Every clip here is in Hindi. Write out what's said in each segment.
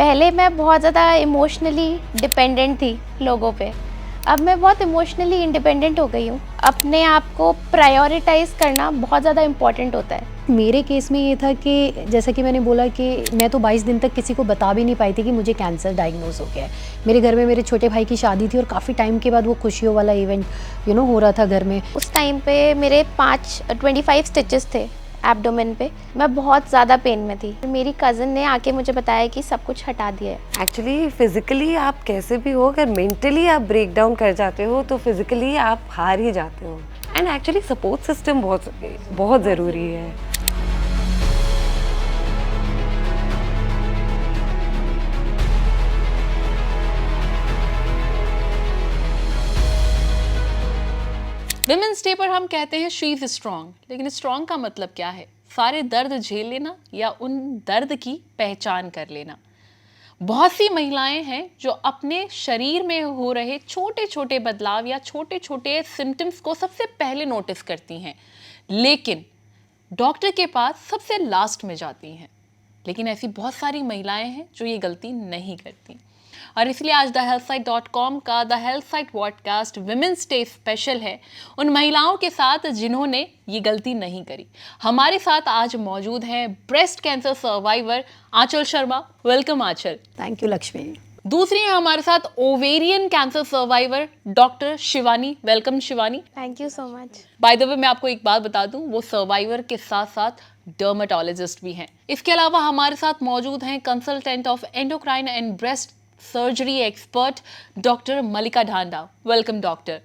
पहले मैं बहुत ज़्यादा इमोशनली डिपेंडेंट थी लोगों पे। अब मैं बहुत इमोशनली इंडिपेंडेंट हो गई हूँ। अपने आप को प्रायोरिटाइज़ करना बहुत ज़्यादा इम्पॉर्टेंट होता है। मेरे केस में ये था कि जैसा कि मैंने बोला कि मैं तो 22 दिन तक किसी को बता भी नहीं पाई थी कि मुझे कैंसर डायग्नोज हो गया है। मेरे घर में मेरे छोटे भाई की शादी थी और काफ़ी टाइम के बाद वो खुशियों वाला इवेंट हो रहा था घर में। उस टाइम पे मेरे 25 स्टिचेस थे एब्डोमेन पे। मैं बहुत ज़्यादा पेन में थी। मेरी कज़न ने आके मुझे बताया कि सब कुछ हटा दिया है। एक्चुअली फिजिकली आप कैसे भी हो, अगर मेंटली आप ब्रेक डाउन कर जाते हो तो फिजिकली आप हार ही जाते हो। एंड एक्चुअली सपोर्ट सिस्टम बहुत बहुत ज़रूरी है। विमेंस डे पर हम कहते हैं शी इज स्ट्रॉन्ग, लेकिन स्ट्रॉन्ग का मतलब क्या है? सारे दर्द झेल लेना या उन दर्द की पहचान कर लेना? बहुत सी महिलाएं हैं जो अपने शरीर में हो रहे छोटे छोटे बदलाव या छोटे छोटे सिम्टम्स को सबसे पहले नोटिस करती हैं, लेकिन डॉक्टर के पास सबसे लास्ट में जाती हैं। लेकिन ऐसी बहुत सारी महिलाएं हैं जो ये गलती नहीं करती, और इसलिए आज thehealthsite.com का the health site podcast women's day special है उन महिलाओं के साथ जिन्होंने ये गलती नहीं करी। हमारे साथ आज मौजूद हैं breast cancer survivor Anchal Sharma. Welcome Anchal. Thank you Lakshmi. दूसरी है हमारे साथ ovarian cancer survivor doctor Shivani. Welcome Shivani. Thank you so much. By the way मैं आपको एक बात बता दूं, वो सर्वाइवर के साथ साथ डर्मेटोलॉजिस्ट भी हैं। इसके अलावा हमारे साथ मौजूद हैं consultant of endocrine and breast surgery expert doctor Malika Dhanda. Welcome doctor.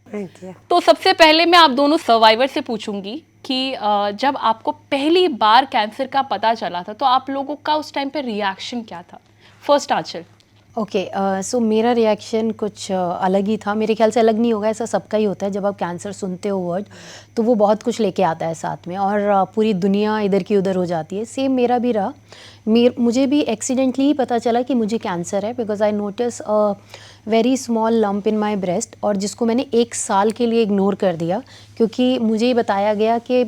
Thank you. तो सबसे पहले मैं आप दोनों सर्वाइवर से पूछूंगी कि जब आपको पहली बार कैंसर का पता चला था तो आप लोगों का उस टाइम पे रिएक्शन क्या था? फर्स्ट आंचल। ओके, सो मेरा रिएक्शन कुछ अलग ही था। मेरे ख्याल से अलग नहीं होगा, ऐसा सबका ही होता है। जब आप कैंसर सुनते हो वर्ड तो वो बहुत कुछ लेके आता है साथ में, और पूरी दुनिया इधर की उधर हो जाती है। सेम मेरा भी रहा। मुझे भी एक्सीडेंटली ही पता चला कि मुझे कैंसर है, because I notice a very small lump in my breast, और जिसको मैंने 1 साल के लिए इग्नोर कर दिया, क्योंकि मुझे ये बताया गया कि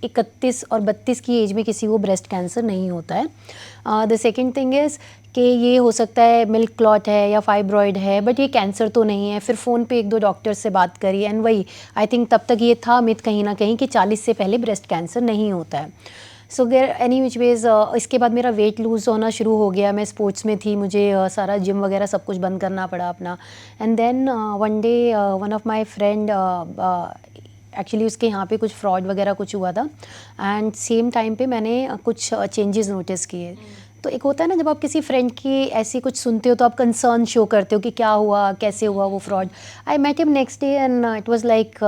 31 और 32 की एज में किसी को ब्रेस्ट कैंसर नहीं होता है। द सेकेंड थिंग इज़ कि ये हो सकता है मिल्क क्लॉट है या फाइब्रॉइड है, बट ये कैंसर तो नहीं है। फिर फ़ोन पे 1-2 डॉक्टर से बात करी, एंड वही आई थिंक तब तक ये था मिथ कहीं ना कहीं कि 40 से पहले ब्रेस्ट कैंसर नहीं होता है। So there any which ways इसके बाद मेरा वेट लूज़ होना शुरू हो गया। मैं स्पोर्ट्स में थी, मुझे सारा जिम वगैरह सब कुछ बंद करना पड़ा अपना। And then one day one of my friend, actually उसके यहाँ पे कुछ फ्रॉड वगैरह कुछ हुआ था, एंड सेम टाइम पे मैंने कुछ चेंजेस नोटिस किए। तो एक होता है ना, जब आप किसी फ्रेंड की ऐसी कुछ सुनते हो तो आप कंसर्न शो करते हो कि क्या हुआ, कैसे हुआ वो fraud. I met him next day and it was like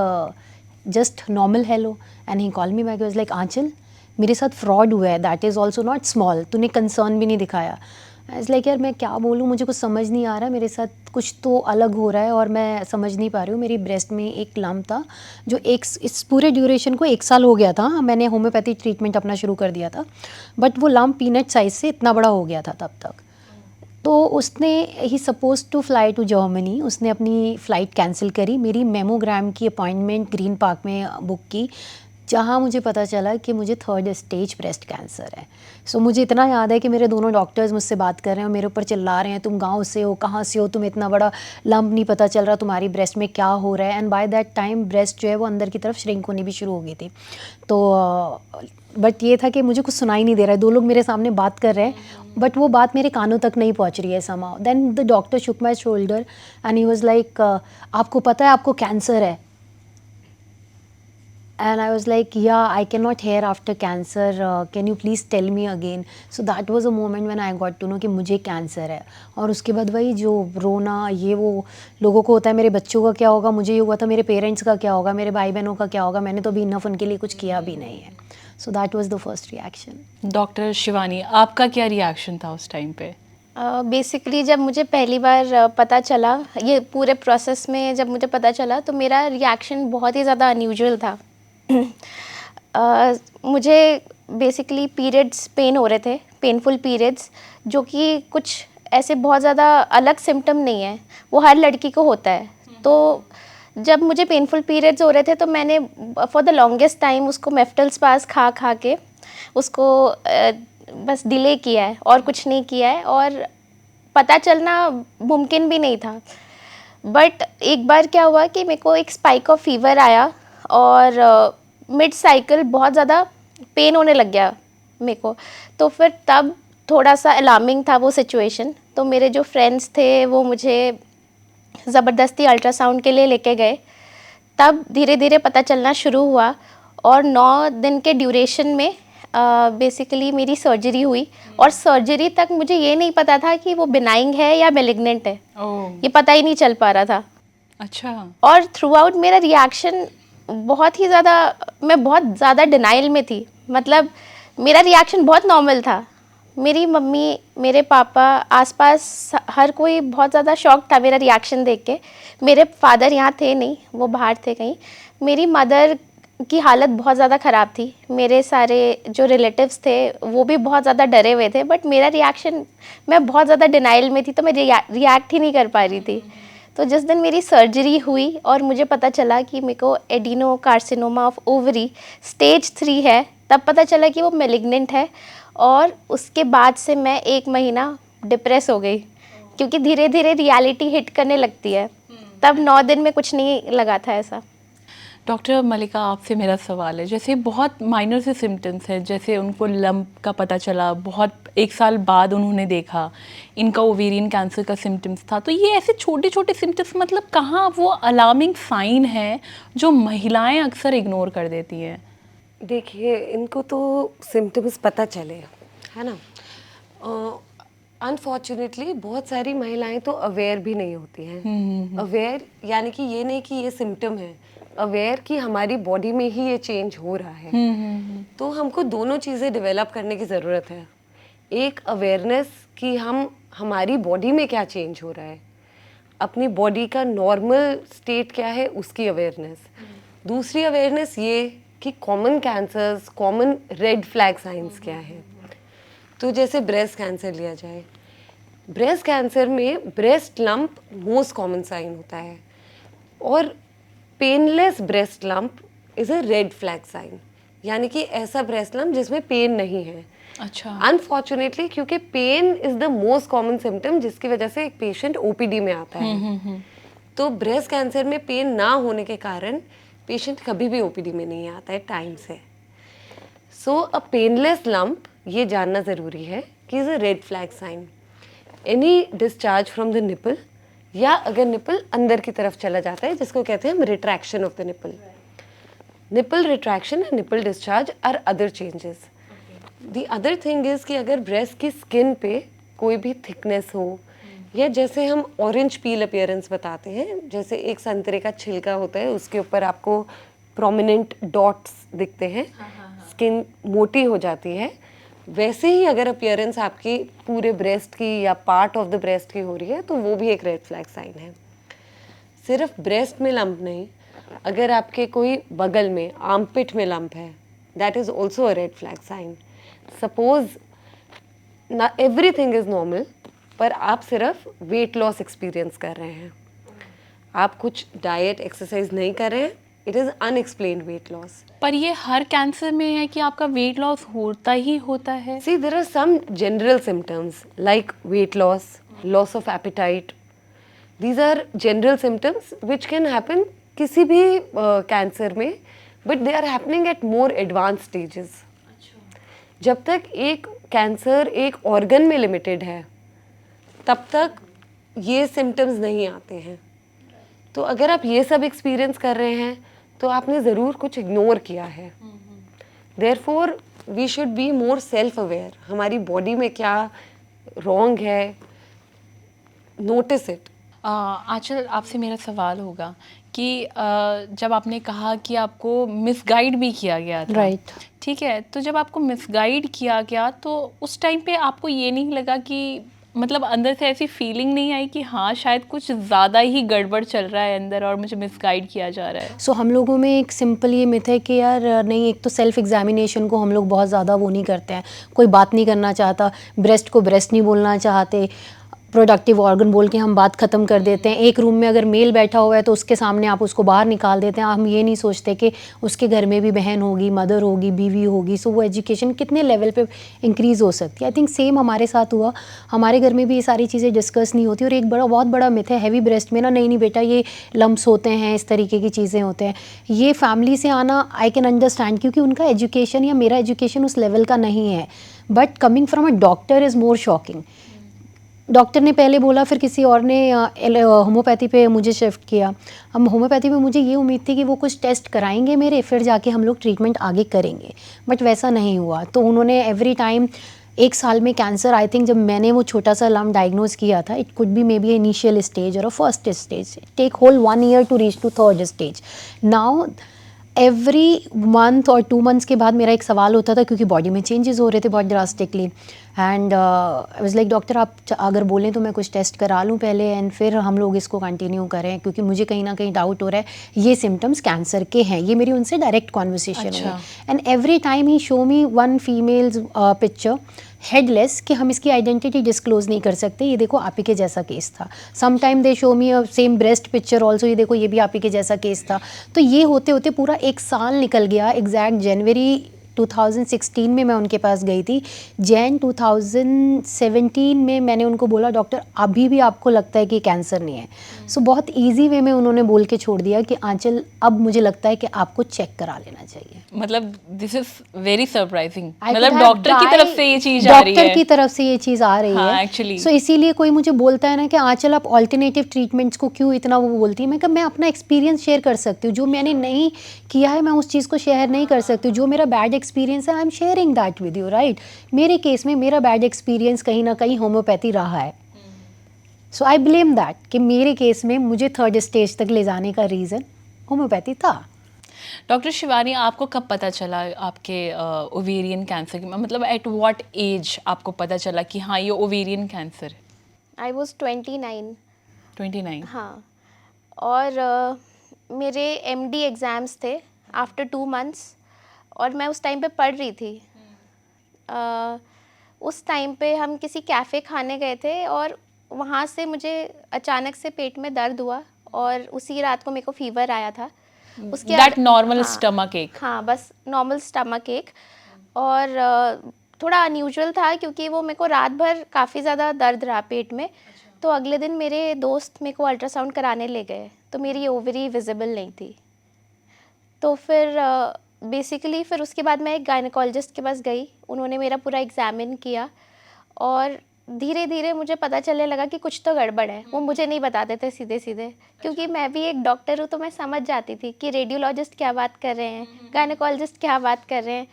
just normal hello, and he call me back, was like Aanchal मेरे साथ फ्रॉड हुआ है, that is also not small, तूने कंसर्न भी नहीं दिखाया। इज़ लाइक यार मैं क्या बोलूँ, मुझे कुछ समझ नहीं आ रहा, मेरे साथ कुछ तो अलग हो रहा है और मैं समझ नहीं पा रही हूँ। मेरी ब्रेस्ट में एक लम्प था जो इस पूरे ड्यूरेशन को 1 साल हो गया था। मैंने होम्योपैथी ट्रीटमेंट अपना शुरू कर दिया था, बट वो लम्प पीनट साइज से इतना बड़ा हो गया था तब तक। तो उसने ही suppose to fly to Germany, उसने अपनी फ़्लाइट कैंसिल करी, मेरी मेमोग्राम की अपॉइंटमेंट ग्रीन पार्क में बुक की, जहाँ मुझे पता चला कि मुझे 3rd स्टेज ब्रेस्ट कैंसर है। सो मुझे इतना याद है कि मेरे दोनों डॉक्टर्स मुझसे बात कर रहे हैं और मेरे ऊपर चिल्ला रहे हैं, तुम गांव से हो, कहाँ से हो, तुम्हें इतना बड़ा लंप नहीं पता चल रहा तुम्हारी ब्रेस्ट में क्या हो रहा है। And by that time breast जो है वो अंदर की तरफ श्रिंक होनी भी शुरू हो गई थी। तो बट ये था कि मुझे कुछ सुनाई नहीं दे रहा है, 2 लोग मेरे सामने बात कर रहे हैं, बट वो बात मेरे कानों तक नहीं पहुंच रही है somehow. Then the doctor shook my shoulder and he was like, आपको पता है आपको कैंसर है? And I was like, yeah, I cannot hear after cancer. Can you please tell me again? So that was a moment when I got to know कि मुझे कैंसर है। और उसके बाद वही जो रोना ये वो लोगों को होता है, मेरे बच्चों का क्या होगा, मुझे ये हुआ था, मेरे पेरेंट्स का क्या होगा, मेरे भाई बहनों का क्या होगा, मैंने तो अभी इनफ उनके लिए कुछ किया भी नहीं है। So that was the first reaction. Doctor Shivani, आपका क्या रिएक्शन था उस टाइम पे? बेसिकली जब मुझे पहली बार पता चला, ये पूरे प्रोसेस में जब मुझे पता चला तो मेरा रिएक्शन बहुत ही ज़्यादा अनयूजुअल था। मुझे बेसिकली पीरियड्स पेन हो रहे थे, पेनफुल पीरियड्स, जो कि कुछ ऐसे बहुत ज़्यादा अलग सिम्टम नहीं है, वो हर लड़की को होता है। तो जब मुझे पेनफुल पीरियड्स हो रहे थे तो मैंने फॉर द लॉन्गेस्ट टाइम उसको मेफ्टल स्पास खा के उसको बस डिले किया है और कुछ नहीं किया है, और पता चलना मुमकिन भी नहीं था। बट एक बार क्या हुआ कि मेरे को एक स्पाइक ऑफ फीवर आया और मिड साइकिल बहुत ज़्यादा पेन होने लग गया मेरे को। तो फिर तब थोड़ा सा अलार्मिंग था वो सिचुएशन। तो मेरे जो फ्रेंड्स थे वो मुझे ज़बरदस्ती अल्ट्रासाउंड के लिए लेके गए। तब धीरे धीरे पता चलना शुरू हुआ और 9 दिन के ड्यूरेशन में बेसिकली मेरी सर्जरी हुई। और सर्जरी तक मुझे ये नहीं पता था कि वो बिनाइंग है या मेलिग्नेंट है, ये पता ही नहीं चल पा रहा था। अच्छा। और थ्रू आउट मेरा रिएक्शन बहुत ही ज़्यादा, मैं बहुत ज़्यादा डिनाइल में थी। मतलब मेरा रिएक्शन बहुत नॉर्मल था। मेरी मम्मी, मेरे पापा, आसपास हर कोई बहुत ज़्यादा शॉक था मेरा रिएक्शन देख के। मेरे फादर यहाँ थे नहीं, वो बाहर थे कहीं। मेरी मदर की हालत बहुत ज़्यादा ख़राब थी। मेरे सारे जो रिलेटिव्स थे वो भी बहुत ज़्यादा डरे हुए थे। बट मेरा रिएक्शन, मैं बहुत ज़्यादा डिनाइल में थी, तो मैं रिएक्ट ही नहीं कर पा रही थी। तो जिस दिन मेरी सर्जरी हुई और मुझे पता चला कि मेरे को adeno carcinoma of ovary stage 3 है, तब पता चला कि वो मेलिग्नेंट है। और उसके बाद से मैं 1 महीना डिप्रेस हो गई, क्योंकि धीरे धीरे रियलिटी हिट करने लगती है। तब 9 दिन में कुछ नहीं लगा था ऐसा। डॉक्टर मलिका, आपसे मेरा सवाल है, जैसे बहुत माइनर से सिम्टम्स हैं, जैसे उनको लंप का पता चला, बहुत 1 साल बाद उन्होंने देखा इनका ओवेरियन कैंसर का सिम्टम्स था, तो ये ऐसे छोटे छोटे सिम्टम्स, मतलब कहाँ वो अलार्मिंग साइन है जो महिलाएं अक्सर इग्नोर कर देती हैं? देखिए, इनको तो सिम्टम्स पता चले, है ना। अनफॉर्चुनेटली बहुत सारी महिलाएं तो अवेयर भी नहीं होती हैं। अवेयर यानी कि ये नहीं कि ये सिम्टम है, अवेयर कि हमारी बॉडी में ही ये चेंज हो रहा है। तो हमको दोनों चीज़ें डेवलप करने की ज़रूरत है। एक अवेयरनेस कि हमारी बॉडी में क्या चेंज हो रहा है, अपनी बॉडी का नॉर्मल स्टेट क्या है उसकी अवेयरनेस। दूसरी अवेयरनेस ये कि common cancers, common red flag signs क्या है। तो जैसे ब्रेस्ट कैंसर लिया जाए, ब्रेस्ट कैंसर में breast lump most common sign होता है, और painless breast lump is a red flag sign, यानी कि ऐसा ब्रेस्ट लंप जिसमें पेन नहीं है। अच्छा। अनफॉर्चुनेटली क्योंकि pain is the most common symptom जिसकी वजह से एक पेशेंट ओपीडी में आता है। तो ब्रेस्ट कैंसर में पेन ना होने के कारण पेशेंट कभी भी ओपीडी में नहीं आता है टाइम से। सो अ पेनलेस लंप, ये जानना ज़रूरी है कि is a red flag sign. Any discharge from the nipple, या अगर निपल अंदर की तरफ चला जाता है, जिसको कहते हैं हम retraction of the nipple. Nipple retraction and nipple discharge are other changes. The other thing is कि अगर ब्रेस्ट की स्किन पे कोई भी थिकनेस हो, या जैसे हम ऑरेंज पील अपीयरेंस बताते हैं, जैसे एक संतरे का छिलका होता है उसके ऊपर आपको प्रोमिनेंट डॉट्स दिखते हैं, स्किन मोटी हो जाती है, वैसे ही अगर अपीयरेंस आपकी पूरे ब्रेस्ट की या पार्ट ऑफ द ब्रेस्ट की हो रही है तो वो भी एक रेड फ्लैग साइन है। सिर्फ ब्रेस्ट में लंप नहीं, अगर आपके कोई बगल में आर्मपिट में लंप है, that is also a red flag sign. Suppose ना एवरीथिंग इज़ नॉर्मल, पर आप सिर्फ वेट लॉस एक्सपीरियंस कर रहे हैं, आप कुछ डाइट एक्सरसाइज नहीं कर रहे हैं, it is unexplained weight loss. पर ये हर कैंसर में है कि आपका वेट लॉस होता ही होता है? See, there are some general symptoms like weight loss, loss of appetite. These are general symptoms which can happen किसी भी कैंसर में, but they are happening at more advanced stages. जब तक एक कैंसर एक ऑर्गन में लिमिटेड है, तब तक ये सिम्टम्स नहीं आते हैं। तो अगर आप ये सब एक्सपीरियंस कर रहे हैं तो आपने ज़रूर कुछ इग्नोर किया है। Therefore we should be more self aware, हमारी बॉडी में क्या रॉन्ग है, नोटिस इट। आंचल, आपसे मेरा सवाल होगा कि जब आपने कहा कि आपको मिसगाइड भी किया गया था, राइट, ठीक है, तो जब आपको मिसगाइड किया गया तो उस टाइम पे आपको ये नहीं लगा कि, मतलब अंदर से ऐसी फीलिंग नहीं आई कि हाँ शायद कुछ ज़्यादा ही गड़बड़ चल रहा है अंदर और मुझे मिसगाइड किया जा रहा है? सो हम लोगों में एक सिंपल ये मिथ है कि यार नहीं, एक तो सेल्फ एग्जामिनेशन को हम लोग बहुत ज़्यादा वो नहीं करते हैं, कोई बात नहीं करना चाहता, ब्रेस्ट को ब्रेस्ट नहीं बोलना चाहते, प्रोडक्टिव ऑर्गन बोल के हम बात ख़त्म कर देते हैं। एक रूम में अगर मेल बैठा हुआ है तो उसके सामने आप उसको बाहर निकाल देते हैं। हम ये नहीं सोचते कि उसके घर में भी बहन होगी, मदर होगी, बीवी होगी, सो वो एजुकेशन कितने लेवल पे इंक्रीज़ हो सकती है। आई थिंक सेम हमारे साथ हुआ, हमारे घर में भी ये सारी चीज़ें डिस्कस नहीं होती। और एक बहुत बड़ा मिथ है हैवी ब्रेस्ट में ना, नहीं बेटा ये लम्प्स होते हैं, इस तरीके की चीज़ें होते हैं। ये फैमिली से आना आई कैन अंडरस्टैंड, क्योंकि उनका एजुकेशन या मेरा एजुकेशन उस लेवल का नहीं है। But coming from a doctor is more shocking. Doctor ने पहले बोला, फिर किसी और ने होम्योपैथी पे मुझे शिफ्ट किया। हम होम्योपैथी में मुझे ये उम्मीद थी कि वो कुछ टेस्ट कराएंगे मेरे, फिर जाके हम लोग ट्रीटमेंट आगे करेंगे, बट वैसा नहीं हुआ। तो उन्होंने एवरी टाइम 1 साल में कैंसर, आई थिंक जब मैंने वो छोटा सा लम्प डायग्नोज किया था, it could be maybe initial stage or a first stage, take whole 1 year to reach to 3rd stage. Now every month or 2 months के बाद मेरा एक सवाल होता था, क्योंकि बॉडी में चेंजेस हो रहे थे बहुत drastically, and I was like doctor आप अगर बोलें तो मैं कुछ टेस्ट करा लूँ पहले एंड फिर हम लोग इसको कंटिन्यू करें, क्योंकि मुझे कहीं ना कहीं डाउट हो रहा है ये सिम्टम्स कैंसर के हैं। ये मेरी उनसे डायरेक्ट कॉन्वर्सेशन अच्छा। हुई। And every time he show me one females picture headless, कि हम इसकी आइडेंटिटी डिस्क्लोज नहीं कर सकते, ये देखो आप ही के जैसा केस था। Some time they show me same breast picture also, ये देखो ये भी आप ही के जैसा केस था। तो ये होते होते पूरा 1 साल निकल गया। एग्जैक्ट जनवरी 2016 में मैं उनके पास गई थी। जैन 2017 में मैंने उनको बोला डॉक्टर अभी भी आपको लगता है कि कैंसर नहीं है? सो बहुत इजी वे में उन्होंने बोल के छोड़ दिया कि आंचल अब मुझे लगता है कि आपको चेक करा लेना चाहिए। मतलब this is very surprising, I मतलब could have डॉक्टर की died- तरफ से ये चीज आ रही है। डॉक्टर की तरफ से ये चीज़ आ रही हाँ, है actually। सो इसीलिए कोई मुझे बोलता है ना कि आंचल आप ऑल्टरनेटिव ट्रीटमेंट्स को क्यों इतना वो बोलती है, मैं कहा मैं अपना एक्सपीरियंस शेयर कर सकती हूँ। जो मैंने नहीं किया है मैं उस चीज़ को शेयर नहीं कर सकती हूँ। जो मेरा बैड एक्सपीरियंस है I am sharing that with you, right. मेरे केस में मेरा बैड एक्सपीरियंस कहीं ना कहीं होम्योपैथी रहा है। सो आई ब्लेम दैट कि मेरे केस में मुझे 3rd स्टेज तक ले जाने का रीज़न होम्योपैथी था। डॉक्टर शिवानी, आपको कब पता चला आपके ओवेरियन कैंसर की, मतलब एट व्हाट एज आपको पता चला कि हाँ ये ओवेरियन कैंसर है? I was 29। 29। हाँ, और मेरे MD एग्ज़ाम्स थे आफ्टर 2 मंथ्स, और मैं उस टाइम पे पढ़ रही थी। उस टाइम पे हम किसी कैफ़े खाने गए थे और वहाँ से मुझे अचानक से पेट में दर्द हुआ और उसी रात को मेरे को फीवर आया था। उसके दैट नॉर्मल हाँ, स्टमक एक। हाँ, बस नॉर्मल स्टमक एक। और थोड़ा अनयूजुअल था क्योंकि वो मेरे को रात भर काफ़ी ज़्यादा दर्द रहा पेट में। तो अगले दिन मेरे दोस्त मेरे को अल्ट्रासाउंड कराने ले गए तो मेरी ओवरी विजिबल नहीं थी। तो फिर बेसिकली फिर उसके बाद मैं एक गायनेकोलॉजिस्ट के पास गई। उन्होंने मेरा पूरा एग्ज़ामिन किया और धीरे धीरे मुझे पता चलने लगा कि कुछ तो गड़बड़ है। वो मुझे नहीं बताते थे सीधे सीधे, क्योंकि मैं भी एक डॉक्टर हूँ तो मैं समझ जाती थी कि रेडियोलॉजिस्ट क्या बात कर रहे हैं, गायनेकोलॉजिस्ट क्या बात कर रहे हैं।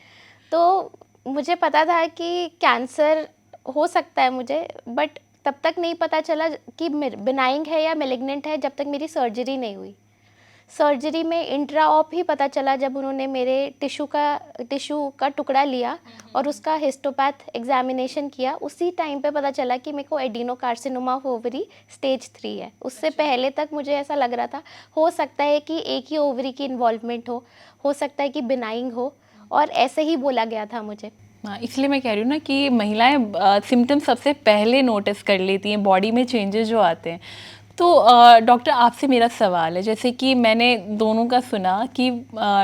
तो मुझे पता था कि कैंसर हो सकता है मुझे, बट तब तक नहीं पता चला कि बिनाइंग है या मेलिग्नेंट है जब तक मेरी सर्जरी नहीं हुई। सर्जरी में इंट्रा ऑप ही पता चला जब उन्होंने मेरे टिश्यू का टुकड़ा लिया और उसका हिस्टोपैथ एग्जामिनेशन किया। उसी टाइम पे पता चला कि मेरे को एडिनोकार्सिनोमा ऑफ ओवरी स्टेज 3 है। उससे पहले तक मुझे ऐसा लग रहा था हो सकता है कि एक ही ओवरी की इन्वॉल्वमेंट हो सकता है कि बिनाइंग हो, और ऐसे ही बोला गया था मुझे। हाँ, इसलिए मैं कह रही हूँ ना कि महिलाएं सिम्टम्स सबसे पहले नोटिस कर लेती हैं, बॉडी में चेंजेस जो आते हैं। तो डॉक्टर आपसे मेरा सवाल है, जैसे कि मैंने दोनों का सुना कि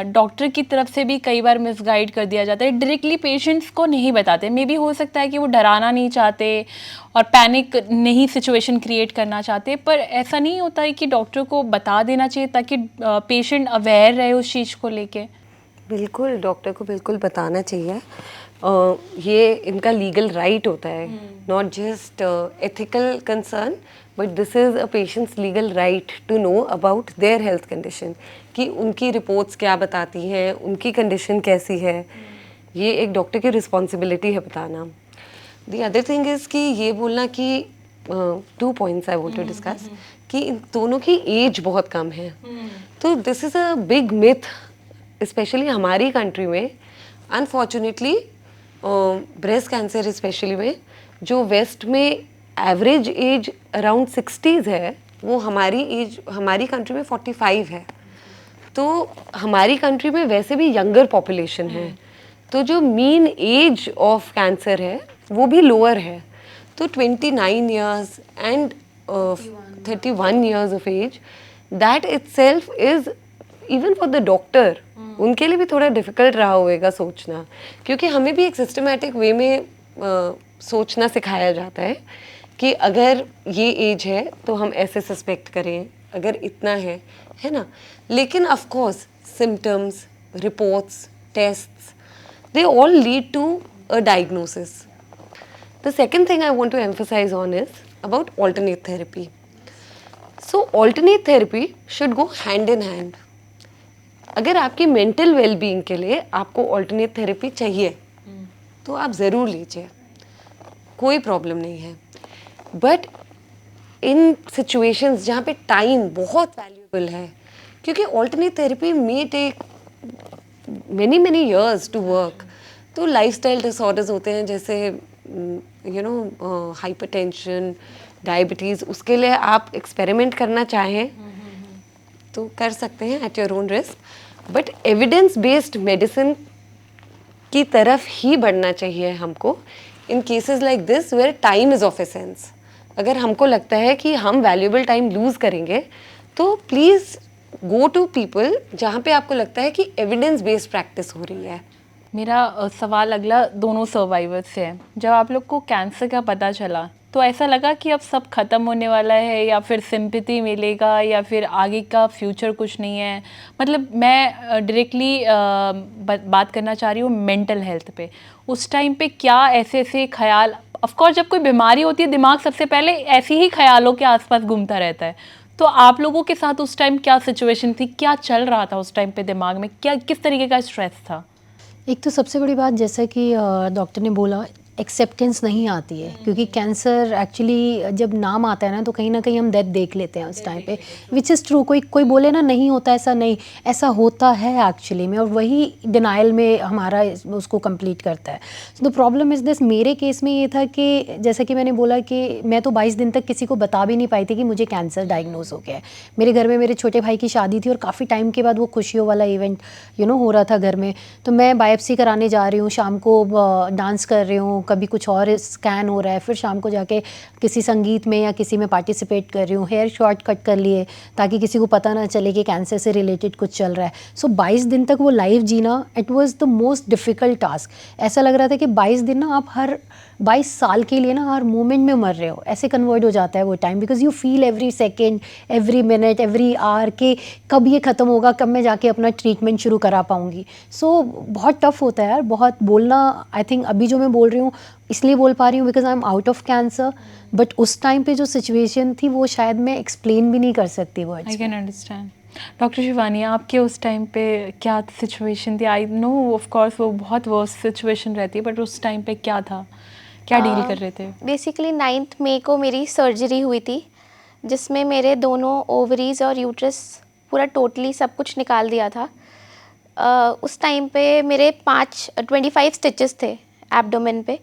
डॉक्टर की तरफ से भी कई बार मिसगाइड कर दिया जाता है, डायरेक्टली पेशेंट्स को नहीं बताते। मे बी हो सकता है कि वो डराना नहीं चाहते और पैनिक नहीं सिचुएशन क्रिएट करना चाहते, पर ऐसा नहीं होता है कि डॉक्टर को बता देना चाहिए ताकि पेशेंट अवेयर रहे उस चीज़ को लेके? बिल्कुल, डॉक्टर को बिल्कुल बताना चाहिए। ये इनका लीगल राइट होता है, not just ethical concern, but this is a patient's legal right to know about their health condition, कि उनकी रिपोर्ट्स क्या बताती हैं, उनकी कंडीशन कैसी है। ये एक डॉक्टर की रिस्पॉन्सिबिलिटी है बताना। द अदर थिंग इज़ कि ये बोलना कि 2 points I want to discuss, कि इन दोनों की एज बहुत कम है। तो this is a big myth, specially हमारी कंट्री में। अनफॉर्चुनेटली ब्रेस्ट कैंसर स्पेशली में, जो वेस्ट में एवरेज एज अराउंड 60s है, वो हमारी कंट्री में 45 है। तो हमारी कंट्री में वैसे भी यंगर पॉपुलेशन है, तो जो मीन एज ऑफ कैंसर है वो भी लोअर है। तो 29 years and 31 years of age, that itself is even for the doctor, उनके लिए भी थोड़ा डिफिकल्ट रहा होगा सोचना, क्योंकि हमें भी एक सिस्टमेटिक वे में सोचना सिखाया जाता है कि अगर ये एज है तो हम ऐसे सस्पेक्ट करें, अगर इतना है ना. लेकिन of course symptoms, reports, tests, they all lead to a diagnosis. The second thing I want to emphasize on is about alternate therapy. So alternate therapy should go hand in hand. अगर आपकी मेंटल वेलबींग के लिए आपको alternate therapy चाहिए तो आप ज़रूर लीजिए, कोई प्रॉब्लम नहीं है. बट इन सिचुएशंस जहाँ पे टाइम बहुत वैल्यूएबल है, क्योंकि alternate therapy may take many years to work, तो लाइफस्टाइल डिसऑर्डर्स होते हैं जैसे हाइपरटेंशन, डायबिटीज़, उसके लिए आप एक्सपेरिमेंट करना चाहें तो कर सकते हैं at your own risk. But evidence based medicine की तरफ ही बढ़ना चाहिए हमको in cases like this where time is of essence. अगर हमको लगता है कि हम वैल्यूएबल टाइम लूज़ करेंगे तो प्लीज़ गो टू पीपल जहाँ पे आपको लगता है कि एविडेंस बेस्ड प्रैक्टिस हो रही है. मेरा सवाल अगला दोनों सर्वाइवर्स से है. जब आप लोग को कैंसर का पता चला तो ऐसा लगा कि अब सब ख़त्म होने वाला है, या फिर सिंपैथी मिलेगा, या फिर आगे का फ्यूचर कुछ नहीं है? मतलब मैं डायरेक्टली बात करना चाह रही हूँ मेंटल हेल्थ पे. उस टाइम पे क्या ऐसे ऐसे ख्याल, ऑफ कोर्स जब कोई बीमारी होती है दिमाग सबसे पहले ऐसे ही ख्यालों के आसपास घूमता रहता है, तो आप लोगों के साथ उस टाइम क्या सिचुएशन थी, क्या चल रहा था उस टाइम पे दिमाग में, क्या किस तरीके का स्ट्रेस था? एक तो सबसे बड़ी बात जैसा कि डॉक्टर ने बोला, एक्सेप्टेंस नहीं आती है, क्योंकि कैंसर एक्चुअली जब नाम आता है ना तो कहीं ना कहीं हम डेथ देख लेते हैं उस टाइम पे, विच इज़ ट्रू. कोई बोले ना नहीं होता, ऐसा नहीं, ऐसा होता है एक्चुअली में, और वही डिनाइल में हमारा उसको कंप्लीट करता है. द प्रॉब्लम इज़ दिस, मेरे केस में ये था कि जैसा कि मैंने बोला कि मैं तो 22 दिन तक किसी को बता भी नहीं पाई थी कि मुझे कैंसर डायग्नोज हो गया है. मेरे घर में मेरे छोटे भाई की शादी थी और काफ़ी टाइम के बाद वो खुशियों वाला इवेंट हो रहा था घर में, तो मैं बायोप्सी कराने जा रही हूँ, शाम को डांस कर रही हूँ, कभी कुछ और स्कैन हो रहा है, फिर शाम को जाके किसी संगीत में या किसी में पार्टिसिपेट कर रही हूँ, हेयर शॉर्ट कट कर लिए ताकि किसी को पता ना चले कि कैंसर से रिलेटेड कुछ चल रहा है. सो 22 दिन तक वो लाइफ जीना, it was the most difficult task. ऐसा लग रहा था कि 22 दिन ना आप हर 22 साल के लिए ना हर मोमेंट में मर रहे हो, ऐसे कन्वर्ट हो जाता है वो time, because you feel every second, every minute, every hour कि कब ये ख़त्म होगा, कब मैं जाके अपना ट्रीटमेंट शुरू करा पाऊँगी. सो बहुत टफ होता है यार, बहुत बोलना. आई थिंक अभी जो मैं बोल रही हूँ इसलिए बोल पा रही हूँ because I am out of cancer, but उस टाइम पे जो सिचुएशन थी वो शायद मैं एक्सप्लेन भी नहीं कर सकती words. I can understand. Doctor Shivani, आपके उस टाइम पे क्या सिचुएशन थी? आई नो ऑफ कोर्स वो बहुत वर्स्ट सिचुएशन रहती है, बट उस टाइम पे क्या था, क्या डील कर रहे थे? बेसिकली 9 मई को मेरी सर्जरी हुई थी, जिसमें मेरे दोनों ओवरीज और यूट्रस पूरा टोटली सब कुछ निकाल दिया था. उस टाइम पे मेरे 25 स्टिचेस थे एब्डोमेन पे.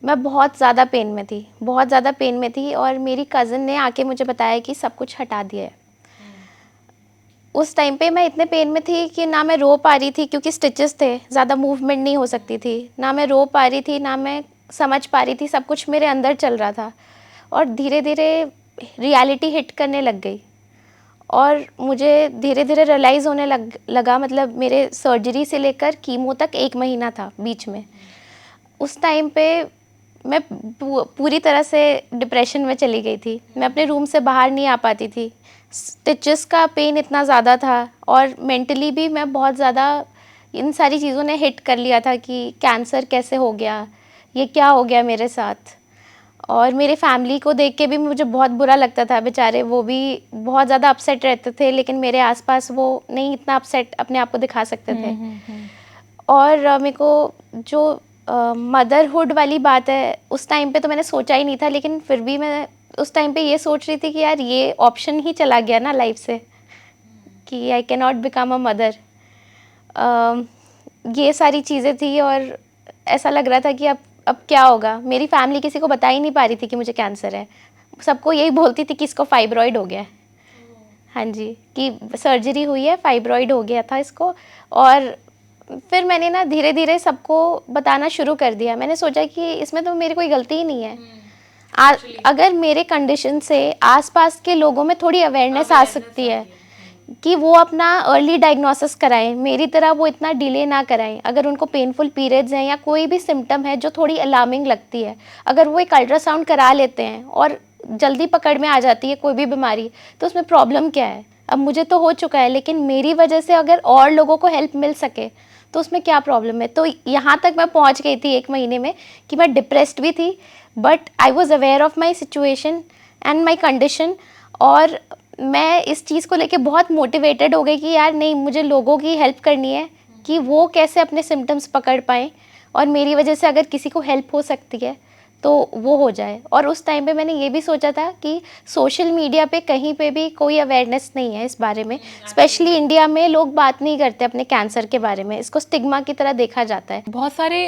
मैं बहुत ज़्यादा पेन में थी, बहुत ज़्यादा पेन में थी, और मेरी कज़न ने आके मुझे बताया कि सब कुछ हटा दिया है. उस टाइम पे मैं इतने पेन में थी कि ना मैं रो पा रही थी क्योंकि स्टिचेस थे, ज़्यादा मूवमेंट नहीं हो सकती थी, ना मैं रो पा रही थी, ना मैं समझ पा रही थी, सब कुछ मेरे अंदर चल रहा था. और धीरे धीरे रियलिटी हिट करने लग गई और मुझे धीरे धीरे रियलाइज़ होने लगा. मतलब मेरे सर्जरी से लेकर कीमो तक 1 महीना था बीच में. उस टाइम पे मैं पूरी तरह से डिप्रेशन में चली गई थी. मैं अपने रूम से बाहर नहीं आ पाती थी. स्टिचेस का पेन इतना ज़्यादा था और मेंटली भी मैं बहुत ज़्यादा, इन सारी चीज़ों ने हिट कर लिया था कि कैंसर कैसे हो गया, ये क्या हो गया मेरे साथ. और मेरे फैमिली को देख के भी मुझे बहुत बुरा लगता था. बेचारे वो भी बहुत ज़्यादा अपसेट रहते थे, लेकिन मेरे आसपास वो नहीं इतना अपसेट अपने आप को दिखा सकते थे. और मेरे को जो मदरहुड वाली बात है, उस टाइम पे तो मैंने सोचा ही नहीं था, लेकिन फिर भी मैं उस टाइम पे ये सोच रही थी कि यार ये ऑप्शन ही चला गया ना लाइफ से, कि I can not become a mother. ये सारी चीज़ें थी और ऐसा लग रहा था कि अब क्या होगा. मेरी फैमिली किसी को बता ही नहीं पा रही थी कि मुझे कैंसर है. सबको यही बोलती थी कि इसको फाइब्रॉइड हो गया है. हाँ जी, कि सर्जरी हुई है, फाइब्रॉइड हो गया था इसको. और फिर मैंने ना धीरे धीरे सबको बताना शुरू कर दिया. मैंने सोचा कि इसमें तो मेरी कोई गलती ही नहीं है. अगर मेरे कंडीशन से आसपास के लोगों में थोड़ी अवेयरनेस आ सकती है कि वो अपना अर्ली डायग्नोसिस कराएं, मेरी तरह वो इतना डिले ना कराएं। अगर उनको पेनफुल पीरियड्स हैं या कोई भी सिम्टम है जो थोड़ी अलार्मिंग लगती है, अगर वो एक अल्ट्रासाउंड करा लेते हैं और जल्दी पकड़ में आ जाती है कोई भी बीमारी, तो उसमें प्रॉब्लम क्या है? अब मुझे तो हो चुका है, लेकिन मेरी वजह से अगर और लोगों को हेल्प मिल सके तो उसमें क्या प्रॉब्लम है? तो यहाँ तक मैं पहुँच गई थी 1 महीने में कि मैं डिप्रेस्ड भी थी, but I was aware of my situation and my condition, और मैं इस चीज़ को लेके बहुत मोटिवेटेड हो गई कि यार नहीं, मुझे लोगों की हेल्प करनी है कि वो कैसे अपने सिम्टम्स पकड़ पाएँ, और मेरी वजह से अगर किसी को हेल्प हो सकती है तो वो हो जाए। और उस टाइम पे मैंने ये भी सोचा था कि सोशल मीडिया पे कहीं पे भी कोई अवेयरनेस नहीं है इस बारे में, स्पेशली इंडिया में लोग बात नहीं करते अपने कैंसर के बारे में, इसको स्टिग्मा की तरह देखा जाता है। बहुत सारे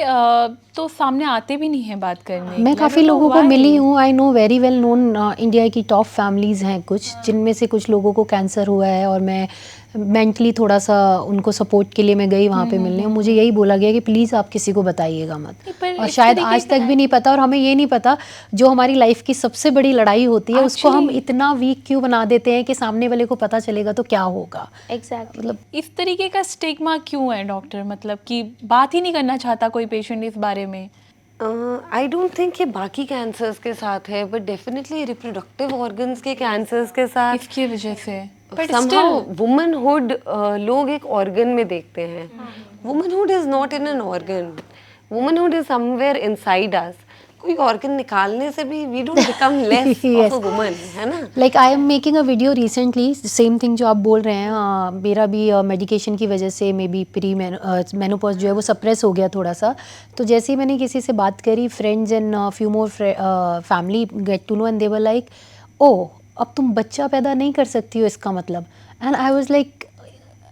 तो सामने आते भी नहीं हैं बात करने। मैं काफ़ी लोगों को मिली हूँ, I know very well known, India की टॉप फैमिलीज़ हैं कुछ, जिनमें से कुछ लोगों को कैंसर हुआ है, और मैं मेंटली थोड़ा सा उनको सपोर्ट के लिए मैं गई वहाँ पे मिलने, और मुझे यही बोला गया कि प्लीज़ आप किसी को बताइएगा मत। और शायद आज तक भी नहीं पता, और हमें ये नहीं पता जो हमारी लाइफ की सबसे बड़ी लड़ाई होती है उसको हम इतना वीक क्यों बना देते हैं कि सामने वाले को पता चलेगा तो क्या होगा। एग्जैक्टली। मतलब इस तरीके का स्टिग्मा क्यों है डॉक्टर? मतलब कि बात ही नहीं करना चाहता कोई पेशेंट इस बारे में? आई डोंट थिंक ये बाकी कैंसर्स के साथ है, बट डेफिनेटली रिप्रोडक्टिव ऑर्गन्स के कैंसर्स के साथ इसकी वजह से somehow womanhood लोग एक ऑर्गन में देखते हैं। womanhood is not in an organ, womanhood is somewhere inside us। कोई ऑर्गन निकालने से भी we don't become less Yes. of a woman, है ना? Like I am making a video recently, same thing जो आप बोल रहे हैं, मेरा भी मेडिकेशन की वजह से मे बी प्री मेनोपॉज जो है वो सप्रेस हो गया थोड़ा सा। तो जैसे ही मैंने किसी से बात करी, friends and few more family get to know, and they were like, oh अब तुम बच्चा पैदा नहीं कर सकती हो इसका मतलब। And I was like,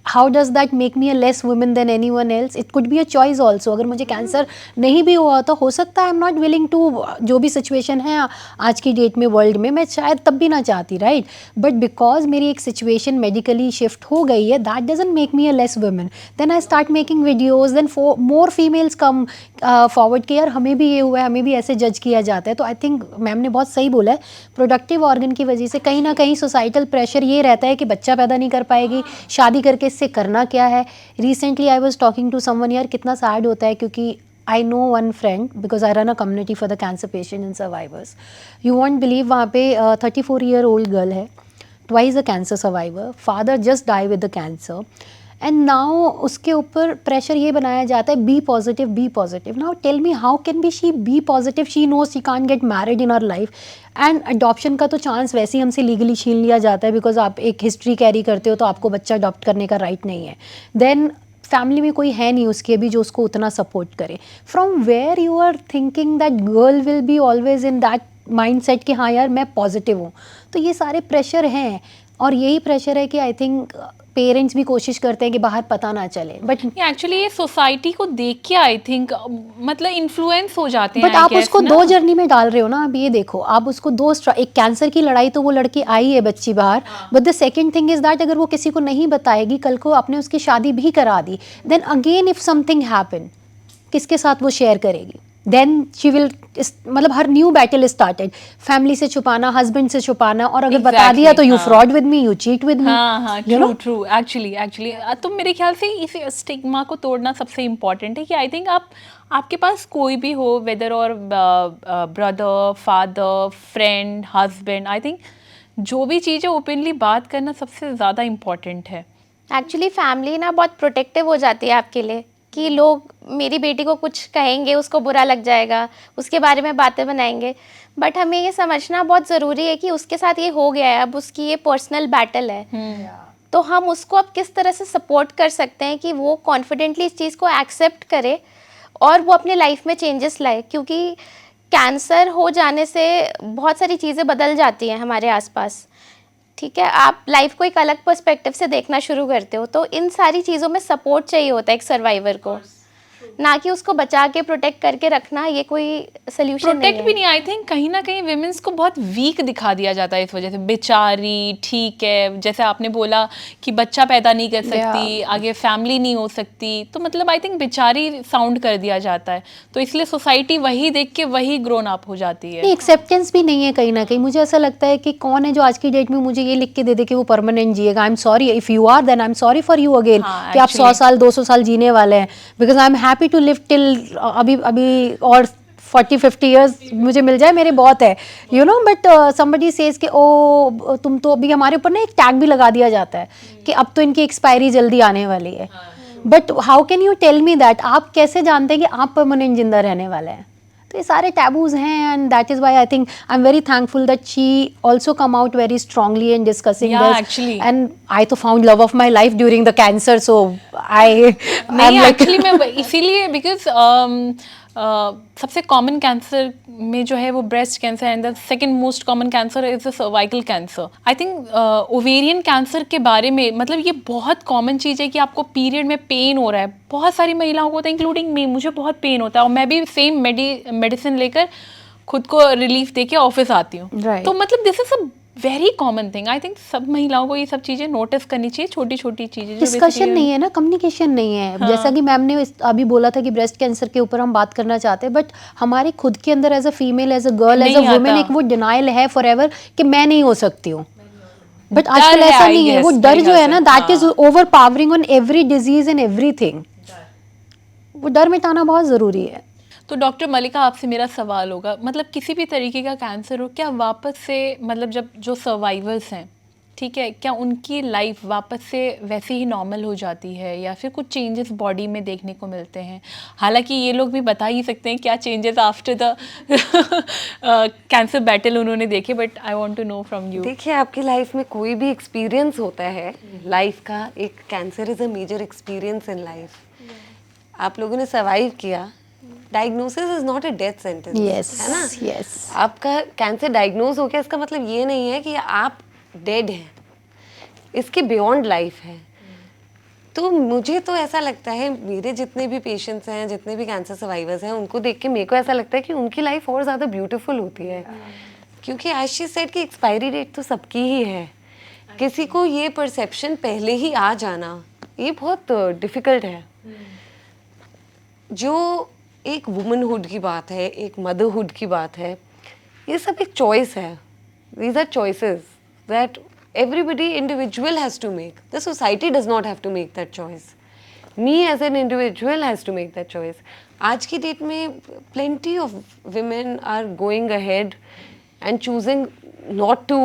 how does that make me a less women than anyone else? It could be a choice also. अगर मुझे कैंसर नहीं भी हुआ तो हो सकता है I am not willing to, जो भी सिचुएशन है आज की डेट में वर्ल्ड में, मैं शायद तब भी ना चाहती, राइट? बट बिकॉज मेरी एक सिचुएशन मेडिकली शिफ्ट हो गई है, that doesn't make me a less women. Then I start making videos, then more females come forward कि यार हमें भी ये हुआ है, हमें भी ऐसे जज किया जाता है। तो आई थिंक मैम ने बहुत सही बोला है, प्रोडक्टिव ऑर्गन की वजह से कहीं ना कहीं सोसाइटल प्रेशर ये रहता है कि बच्चा पैदा नहीं कर पाएगी, शादी करके इससे करना क्या है। Recently I was talking to someone, यार कितना सैड होता है, क्योंकि I know one friend, because I run a community for the cancer patient and survivors. You won't believe, वहाँ पे 34-year-old गर्ल है, twice a cancer survivor, father just die with the cancer, and now उसके ऊपर प्रेशर ये बनाया जाता है, be positive be positive. Now tell me how can be she B positive? She knows she can't get married in our life, and adoption का तो चांस वैसे ही हमसे लीगली छीन लिया जाता है, बिकॉज आप एक हिस्ट्री कैरी करते हो तो आपको बच्चा अडॉप्ट करने का राइट नहीं है। देन फैमिली में कोई है नहीं उसके भी जो उसको उतना सपोर्ट करे। From where you are thinking that girl will be always in that mind set कि हाँ यार मैं पॉजिटिव हूँ? तो ये सारे प्रेशर हैं, और यही प्रेशर है कि आई थिंक पेरेंट्स भी कोशिश करते हैं कि बाहर पता ना चले, बट एक्चुअली ये सोसाइटी को देख के आई थिंक मतलब इन्फ्लुएंस हो जाते हैं। बट आप उसको दो जर्नी में डाल रहे हो ना। अब ये देखो, आप उसको एक कैंसर की लड़ाई तो वो लड़की आई है बच्ची बाहर, but the second thing is that अगर वो किसी को नहीं बताएगी, कल को आपने उसकी शादी भी करा दी, then again if something happen, किसके साथ वो शेयर करेगी? देन शी विल, मतलब हर न्यू बैटल स्टार्टेड, फैमिली से छुपाना, हस्बैंड से छुपाना, और अगर बता दिया तो you fraud with me, you cheat with me. हाँ, ट्रू ट्रू। एक्चुअली तो मेरे ख्याल से इस स्टिग्मा को तोड़ना सबसे इम्पोर्टेंट है कि आई थिंक आपके पास कोई भी हो, वेदर और brother, father, friend, husband, I think जो भी चीज़ है ओपनली बात करना सबसे ज़्यादा इम्पोर्टेंट है। एक्चुअली फैमिली ना बहुत प्रोटेक्टिव हो जाती है आपके लिए कि लोग मेरी बेटी को कुछ कहेंगे, उसको बुरा लग जाएगा, उसके बारे में बातें बनाएंगे, बट हमें ये समझना बहुत ज़रूरी है कि उसके साथ ये हो गया है, अब उसकी ये पर्सनल बैटल है। तो हम उसको अब किस तरह से सपोर्ट कर सकते हैं कि वो कॉन्फिडेंटली इस चीज़ को एक्सेप्ट करे और वो अपने लाइफ में चेंजेस लाए, क्योंकि कैंसर हो जाने से बहुत सारी चीज़ें बदल जाती हैं हमारे आसपास। ठीक है, आप लाइफ को एक अलग पर्सपेक्टिव से देखना शुरू करते हो, तो इन सारी चीज़ों में सपोर्ट चाहिए होता है एक सर्वाइवर को। ना कि उसको बचा के प्रोटेक्ट करके रखना, ये कोई सोल्यूशन नहीं प्रोटेक्ट है। भी नहीं, आई थिंक कहीं ना कहीं विमेंस को बहुत वीक दिखा दिया जाता है इस वजह से, बेचारी ठीक है, जैसे आपने बोला कि बच्चा पैदा नहीं कर सकती, आगे फैमिली नहीं हो सकती, तो मतलब आई थिंक बेचारी साउंड कर दिया जाता है, तो इसलिए सोसाइटी वही देख के वही ग्रोन अप हो जाती है। नहीं, एक्सेप्टेंस भी नहीं है कहीं ना कहीं। मुझे ऐसा लगता है कि कौन है जो आज की डेट में मुझे ये लिख के दे दे कि वो परमानेंट जिएगा। I am sorry, if you are then I am sorry for you again, हाँ, कि आप 100 साल 200 साल जीने वाले हैं, because I am happy to live till अभी और 40-50 ईयर्स मुझे मिल जाए, मेरे बहुत है, you know. But somebody says कि ओ तुम तो, अभी हमारे ऊपर ना एक टैग भी लगा दिया जाता है कि अब तो इनकी एक्सपायरी जल्दी आने वाली है। But how can you tell me that? आप कैसे जानते हैं कि आप परमानेंट जिंदा रहने वाले हैं? तो ये सारे टैबूज हैं, and that is why I think I am very thankful that she also come out very strongly in discussing Yeah, this. actually. And I too found love of my life during the cancer, so I नहीं, एक्चुअली मैं इसीलिए बिकॉज सबसे कॉमन कैंसर में जो है वो breast cancer, and the second most common cancer is the cervical cancer. I think ovarian cancer के बारे में, मतलब ये बहुत कॉमन चीज़ है कि आपको पीरियड में पेन हो रहा है, बहुत सारी महिलाओं को होता है, इंक्लूडिंग मी, मुझे बहुत पेन होता है, और मैं भी सेम मेडिसिन लेकर खुद को रिलीफ दे के ऑफिस आती हूँ। Right. तो मतलब this is a very common thing. I think सब महिलाओं को ये सब चीज़ें नोटिस करनी चाहिए, छोटी छोटी चीज़ें जो डिस्कशन basically- नहीं है ना, कम्युनिकेशन नहीं है। जैसा कि मैम ने अभी बोला था कि ब्रेस्ट कैंसर के ऊपर हम बात करना चाहते हैं, बट हमारे खुद के अंदर as a female, as a girl, as a नहीं वुमेन आता। एक वो डिनाइल है फॉरएवर कि मैं नहीं हो सकती हूँ। बट डर आजकल है, ऐसा I नहीं है, वो guess, डर मेरे जो है ख्याल ना, से। That is over powering on every disease and everything. वो डर मिटाना बहुत ज़रूरी है। तो डॉक्टर मलिका, आपसे मेरा सवाल होगा, मतलब किसी भी तरीके का कैंसर हो, क्या वापस से, मतलब जब जो सर्वाइवर्स हैं, ठीक है, क्या उनकी लाइफ वापस से वैसे ही नॉर्मल हो जाती है, या फिर कुछ चेंजेस बॉडी में देखने को मिलते हैं? हालांकि ये लोग भी बता ही सकते हैं क्या changes after the cancer battle उन्होंने देखे, but I want to know from you. देखिए, आपकी लाइफ में कोई भी एक्सपीरियंस होता है लाइफ का, एक cancer is a major experience in life. आप लोगों ने सर्वाइव किया, diagnosis is not a death sentence, है ना? यस। आपका कैंसर डायग्नोज हो गया, इसका मतलब ये नहीं है कि आप डेड हैं, इसके बियॉन्ड लाइफ है। तो मुझे तो ऐसा लगता है, मेरे जितने भी पेशेंट्स हैं, जितने भी कैंसर सर्वाइवर्स हैं, उनको देख के मेरे को ऐसा लगता है कि उनकी लाइफ और ज़्यादा ब्यूटीफुल होती है, क्योंकि आज शी सेड कि एक्सपायरी डेट तो सबकी ही है। किसी को ये परसेप्शन पहले ही आ जाना, ये बहुत डिफ़िकल्ट है। जो एक वुमनहुड की बात है, एक मदरहुड की बात है, ये सब एक चॉइस है। These are choices that everybody individual has to make. The society does not have to make that choice. Me as an individual has to make that choice. आज की डेट में plenty of women are going ahead and choosing not to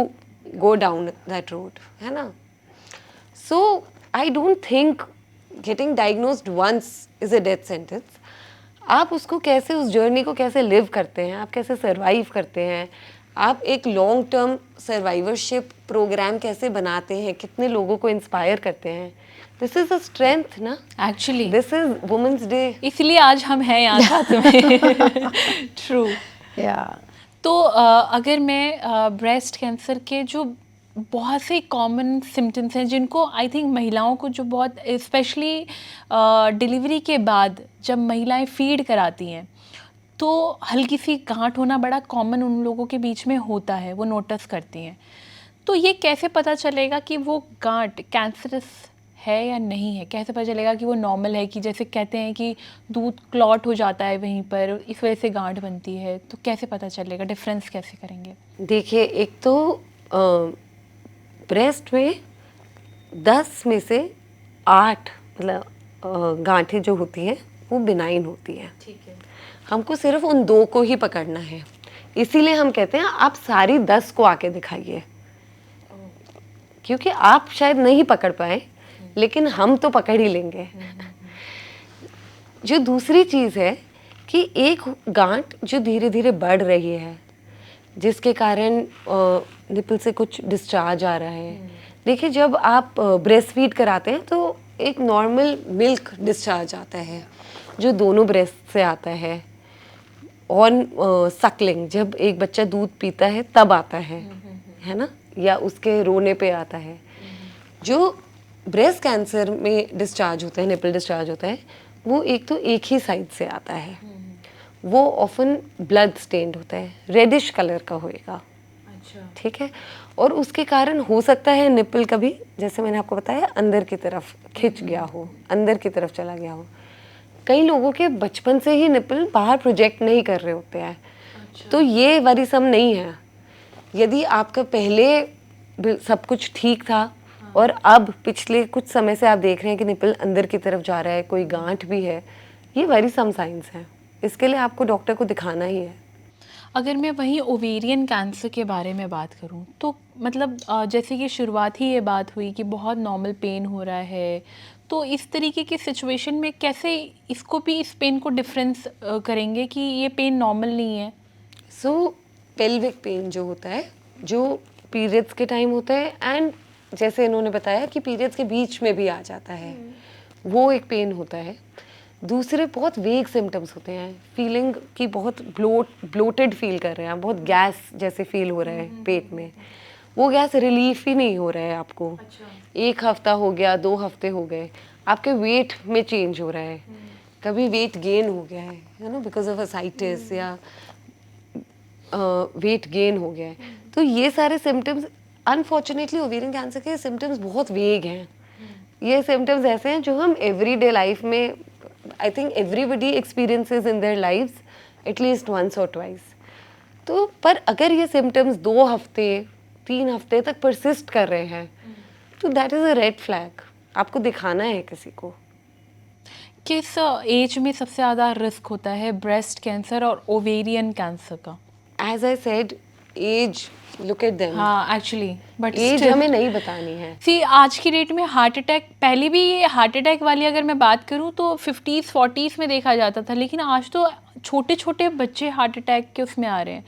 go down that road, है ना? So I don't think getting diagnosed once is a death sentence. आप उसको कैसे, उस जर्नी को कैसे लिव करते हैं, आप कैसे सर्वाइव करते हैं, आप एक लॉन्ग टर्म सर्वाइवरशिप प्रोग्राम कैसे बनाते हैं, कितने लोगों को इंस्पायर करते हैं, दिस इज अ स्ट्रेंथ ना। Actually this is women's day, इसलिए आज हम हैं यहाँ साथ में। ट्रू। या तो अगर मैं ब्रेस्ट कैंसर के जो बहुत से कॉमन सिम्टम्स हैं जिनको आई थिंक महिलाओं को जो बहुत स्पेशली डिलीवरी के बाद जब महिलाएं फीड कराती हैं तो हल्की सी गांठ होना बड़ा कॉमन उन लोगों के बीच में होता है, वो नोटिस करती हैं। तो ये कैसे पता चलेगा कि वो गांठ कैंसरस है या नहीं है? कैसे पता चलेगा कि वो नॉर्मल है? कि जैसे कहते हैं कि दूध क्लॉट हो जाता है वहीं पर, इस वजह से गांठ बनती है, तो कैसे पता चलेगा? डिफरेंस कैसे करेंगे? देखिए, एक तो ब्रेस्ट में 10 में से 8 मतलब गांठें जो होती हैं वो बिनाइन होती हैं। ठीक है। हमको सिर्फ उन 2 को ही पकड़ना है, इसीलिए हम कहते हैं आप सारी 10 को आके दिखाइए, क्योंकि आप शायद नहीं पकड़ पाए लेकिन हम तो पकड़ ही लेंगे। जो दूसरी चीज़ है कि एक गांठ जो धीरे धीरे बढ़ रही है, जिसके कारण निपल से कुछ डिस्चार्ज आ रहा है। देखिए, जब आप ब्रेस्ट फीड कराते हैं तो एक नॉर्मल मिल्क डिस्चार्ज आता है जो दोनों ब्रेस्ट से आता है। ऑन सकलिंग, जब एक बच्चा दूध पीता है तब आता है ना, या उसके रोने पे आता है। जो ब्रेस्ट कैंसर में डिस्चार्ज होता है, निपल डिस्चार्ज होता है, वो एक तो एक ही साइड से आता है, वो ऑफन ब्लड स्टेन्ड होता है, रेडिश कलर का होएगा, ठीक है। और उसके कारण हो सकता है निपल कभी, जैसे मैंने आपको बताया, अंदर की तरफ खिंच गया हो, अंदर की तरफ चला गया हो। कई लोगों के बचपन से ही निपल बाहर प्रोजेक्ट नहीं कर रहे होते हैं, तो ये वरीसम नहीं है। यदि आपका पहले सब कुछ ठीक था और अब पिछले कुछ समय से आप देख रहे हैं कि निपल अंदर की तरफ जा रहा है, कोई गांठ भी है, ये वरीसम साइंस हैं। इसके लिए आपको डॉक्टर को दिखाना ही है। अगर मैं वहीं ओवेरियन कैंसर के बारे में बात करूं तो मतलब जैसे कि शुरुआत ही ये बात हुई कि बहुत नॉर्मल पेन हो रहा है, तो इस तरीके की सिचुएशन में कैसे इसको भी, इस पेन को डिफरेंस करेंगे कि ये पेन नॉर्मल नहीं है? सो पेल्विक पेन जो होता है, जो पीरियड्स के टाइम होता है, एंड जैसे इन्होंने बताया कि पीरियड्स के बीच में भी आ जाता है, वो एक पेन होता है। दूसरे बहुत वेग सिम्टम्स होते हैं, फीलिंग की बहुत ब्लोटेड फील कर रहे हैं, बहुत गैस जैसे फील हो रहा है पेट में, वो गैस रिलीफ ही नहीं हो रहा है आपको। एक हफ्ता हो गया, 2 हफ्ते हो गए, आपके वेट में चेंज हो रहा है, कभी वेट गेन हो गया है, you know, because of ascites, या वेट गेन हो गया है। तो ये सारे सिम्टम्स, अनफॉर्चुनेटली ओवेरियन कैंसर के सिम्टम्स बहुत वेग हैं। ये सिम्टम्स ऐसे हैं जो हम एवरीडे लाइफ में, I think everybody experiences in their lives at least once और ट्वाइस। तो पर अगर ये सिम्टम्स 2 हफ्ते 3 हफ्ते तक परसिस्ट कर रहे हैं, तो that is a red flag, आपको दिखाना है किसी को। किस एज में सबसे ज़्यादा रिस्क होता है ब्रेस्ट कैंसर और ओवेरियन कैंसर का? As I said, as, look at them. हाँ एक्चुअली, बट एज हमें नहीं बतानी है। सी आज की डेट में हार्ट अटैक, पहले भी ये हार्ट अटैक वाली अगर मैं बात करूँ तो 50s 40s में देखा जाता था, लेकिन आज तो छोटे छोटे बच्चे हार्ट अटैक के उसमें आ रहे हैं,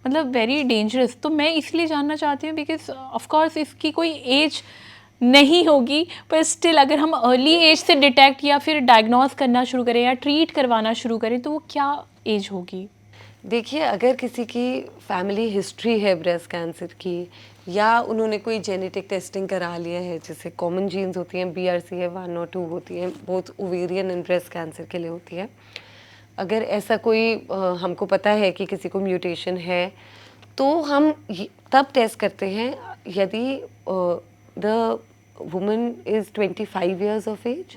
मतलब वेरी डेंजरस। तो मैं इसलिए जानना चाहती हूँ बिकॉज ऑफ कोर्स इसकी कोई एज नहीं होगी, पर स्टिल अगर हम अर्ली एज से डिटेक्ट या फिर डायग्नोस करना शुरू करें या ट्रीट करवाना शुरू करें तो वो क्या एज होगी? देखिए, अगर किसी की फैमिली हिस्ट्री है ब्रेस्ट कैंसर की, या उन्होंने कोई जेनेटिक टेस्टिंग करा लिया है, जैसे कॉमन जीन्स होती हैं, BRCA 1 और 2 होती हैं, both ovarian and breast cancer के लिए होती है। अगर ऐसा कोई हमको पता है कि किसी को म्यूटेशन है, तो हम तब टेस्ट करते हैं यदि the woman is 25 years of age,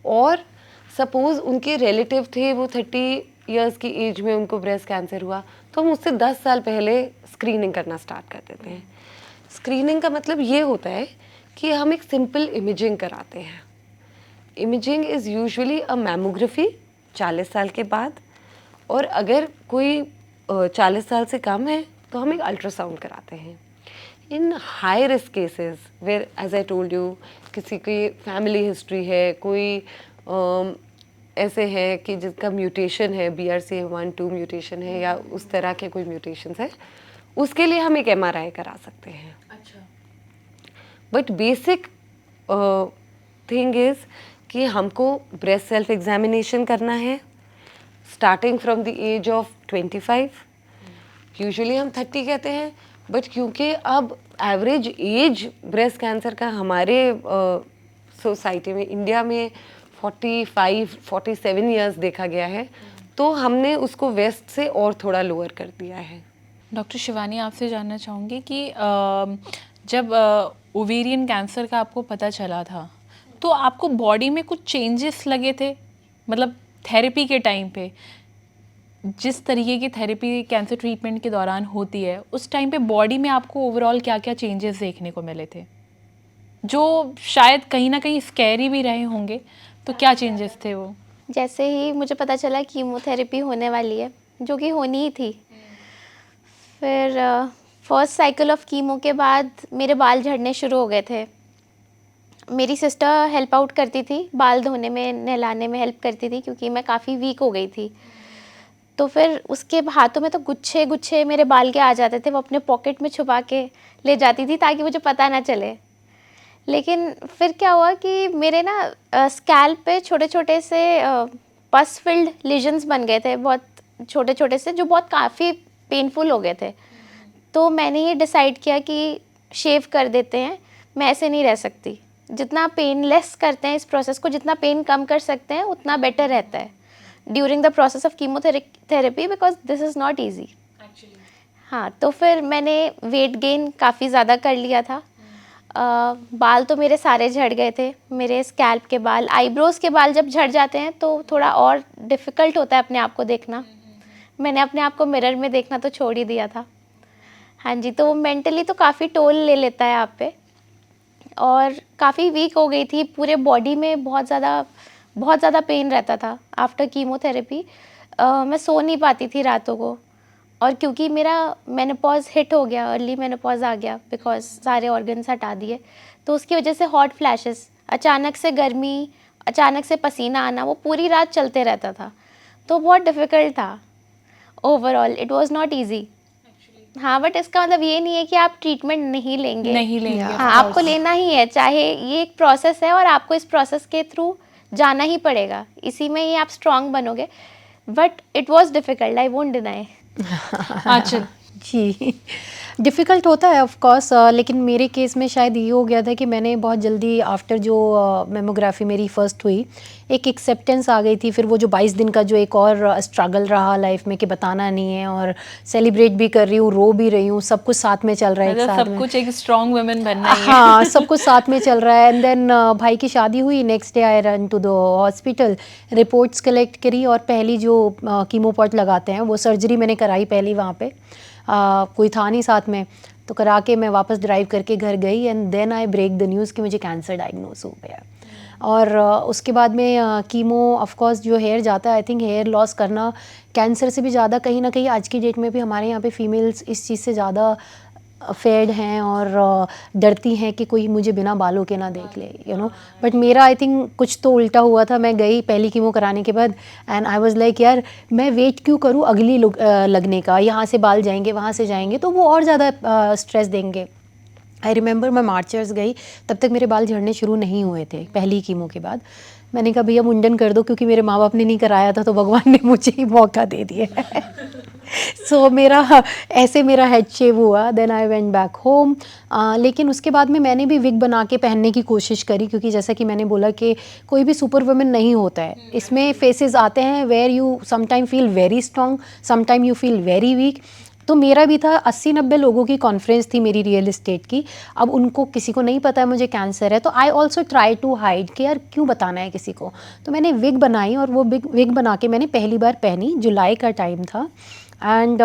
और सपोज़ उनके रिलेटिव थे, वो 30 ईयर्स की एज में उनको ब्रेस्ट कैंसर हुआ, तो हम उससे 10 साल पहले स्क्रीनिंग करना स्टार्ट कर देते हैं। स्क्रीनिंग का मतलब ये होता है कि हम एक सिंपल इमेजिंग कराते हैं। Imaging is usually a mammography 40 साल के बाद, और अगर कोई 40 साल से कम है तो हम एक अल्ट्रासाउंड कराते हैं। In high risk cases where, as I told you, किसी की फैमिली हिस्ट्री है, कोई ऐसे है कि जिसका म्यूटेशन है, BRCA 1 2 म्यूटेशन है, या उस तरह के कोई म्यूटेशंस है, उसके लिए हम एक MRI करा सकते हैं। अच्छा, बट बेसिक थिंग इज़ कि हमको ब्रेस्ट सेल्फ एग्जामिनेशन करना है starting from the age of 25। Usually हम 30 कहते हैं, बट क्योंकि अब एवरेज एज ब्रेस्ट कैंसर का हमारे सोसाइटी में, इंडिया में 45-47 इयर्स देखा गया है, तो हमने उसको वेस्ट से और थोड़ा लोअर कर दिया है। डॉक्टर शिवानी, आपसे जानना चाहूँगी कि जब ओवेरियन कैंसर का आपको पता चला था तो आपको बॉडी में कुछ चेंजेस लगे थे? मतलब थेरेपी के टाइम पे जिस तरीके की थेरेपी कैंसर ट्रीटमेंट के दौरान होती है, उस टाइम पे बॉडी में आपको ओवरऑल क्या क्या चेंजेस देखने को मिले थे जो शायद कहीं ना कहीं स्कैरी भी रहे होंगे? तो क्या चेंजेस थे वो? जैसे ही मुझे पता चला कीमोथेरेपी होने वाली है, जो कि होनी ही थी, फिर फर्स्ट साइकिल ऑफ कीमो के बाद मेरे बाल झड़ने शुरू हो गए थे। मेरी सिस्टर हेल्प आउट करती थी, बाल धोने में, नहलाने में हेल्प करती थी, क्योंकि मैं काफ़ी वीक हो गई थी। तो फिर उसके हाथों में तो गुच्छे गुच्छे मेरे बाल के आ जाते थे, वो अपने पॉकेट में छुपा के ले जाती थी ताकि मुझे पता ना चले। लेकिन फिर क्या हुआ कि मेरे ना स्कैल्प पे छोटे छोटे से पस फिल्ड लीजन्स बन गए थे, बहुत छोटे छोटे से, जो बहुत काफ़ी पेनफुल हो गए थे। तो मैंने ये डिसाइड किया कि शेव कर देते हैं, मैं ऐसे नहीं रह सकती। जितना पेनलेस करते हैं इस प्रोसेस को, जितना पेन कम कर सकते हैं उतना बेटर रहता है during the process of chemotherapy, because this is not easy. हाँ, तो फिर मैंने वेट गेन काफ़ी ज़्यादा कर लिया था। बाल तो मेरे सारे झड़ गए थे, मेरे स्कैल्प के बाल, आईब्रोज़ के बाल जब झड़ जाते हैं तो थोड़ा और डिफ़िकल्ट होता है अपने आप को देखना। मैंने अपने आप को मिरर में देखना तो छोड़ ही दिया था। हाँ जी, तो मेंटली तो काफ़ी टोल ले लेता है आप पे, और काफ़ी वीक हो गई थी, पूरे बॉडी में बहुत ज़्यादा पेन रहता था आफ्टर कीमोथेरेपी। मैं सो नहीं पाती थी रातों को, और क्योंकि मेरा मेनोपॉज हिट हो गया, अर्ली मेनोपॉज आ गया, बिकॉज सारे ऑर्गन्स हटा दिए, तो उसकी वजह से हॉट फ्लैशेस, अचानक से गर्मी, अचानक से पसीना आना, वो पूरी रात चलते रहता था। तो बहुत डिफ़िकल्ट था। Overall it was not easy. हाँ, बट इसका मतलब ये नहीं है कि आप ट्रीटमेंट नहीं लेंगे। हाँ, आपको लेना ही है, चाहे ये एक प्रोसेस है और आपको इस प्रोसेस के थ्रू जाना ही पड़ेगा, इसी में ही आप स्ट्रांग बनोगे। But it was difficult, I won't deny. Aanchal, ji, difficult होता है ऑफ कोर्स, लेकिन मेरे केस में शायद ये हो गया था कि मैंने बहुत जल्दी आफ्टर जो मेमोग्राफी मेरी फर्स्ट हुई, एक एक्सेप्टेंस आ गई थी। फिर वो जो 22 दिन का जो एक और स्ट्रगल रहा लाइफ में कि बताना नहीं है, और सेलिब्रेट भी कर रही हूँ, रो भी रही हूँ, सब कुछ साथ में चल रहा है एक साथ सब में। कुछ एक स्ट्रॉन्ग वुमेन बनना ही है। हाँ, सब कुछ साथ में चल रहा है। एंड देन भाई की शादी हुई, next day I run to the hospital, reports collect करी, और पहली जो कीमोपॉट लगाते हैं वो सर्जरी मैंने कराई पहली वहाँ पे। कोई था नहीं साथ में, तो करा के मैं वापस ड्राइव करके घर गई, and then I break the news कि मुझे कैंसर डायग्नोस हो गया। और उसके बाद में कीमो ऑफ कोर्स जो हेयर जाता है, आई थिंक हेयर लॉस करना कैंसर से भी ज़्यादा कहीं ना कहीं आज की डेट में भी हमारे यहाँ पे फीमेल्स इस चीज़ से ज़्यादा अफेयर्ड हैं और डरती हैं कि कोई मुझे बिना बालों के ना देख ले, यू नो। बट मेरा आई थिंक कुछ तो उल्टा हुआ था। मैं गई पहली कीमो कराने के बाद, एंड आई वाज लाइक यार मैं वेट क्यों करूँ अगली लगने का, यहाँ से बाल जाएंगे, वहाँ से जाएंगे, तो वो और ज़्यादा स्ट्रेस देंगे। आई रिमेंबर मैं मार्चर्स गई, तब तक मेरे बाल झड़ने शुरू नहीं हुए थे पहली कीमो के बाद। मैंने कहा भैया मुंडन कर दो, क्योंकि मेरे माँ बाप ने नहीं कराया था, तो भगवान ने मुझे ही मौका दे दिया है। सो मेरा ऐसे मेरा हेड शेव हुआ। Then I went back home. लेकिन उसके बाद में मैंने भी विग बना के पहनने की कोशिश करी, क्योंकि जैसा कि मैंने बोला कि कोई भी सुपर वुमेन नहीं होता है, इसमें फेसेस आते हैं where you sometime feel very strong, sometime you feel very weak. तो मेरा भी था, 80-90 लोगों की कॉन्फ्रेंस थी मेरी रियल एस्टेट की। अब उनको किसी को नहीं पता है मुझे कैंसर है, तो I also try to hide कि यार क्यों बताना है किसी को। तो मैंने विग बनाई, और वो विग बना के मैंने पहली बार पहनी, जुलाई का टाइम था। एंड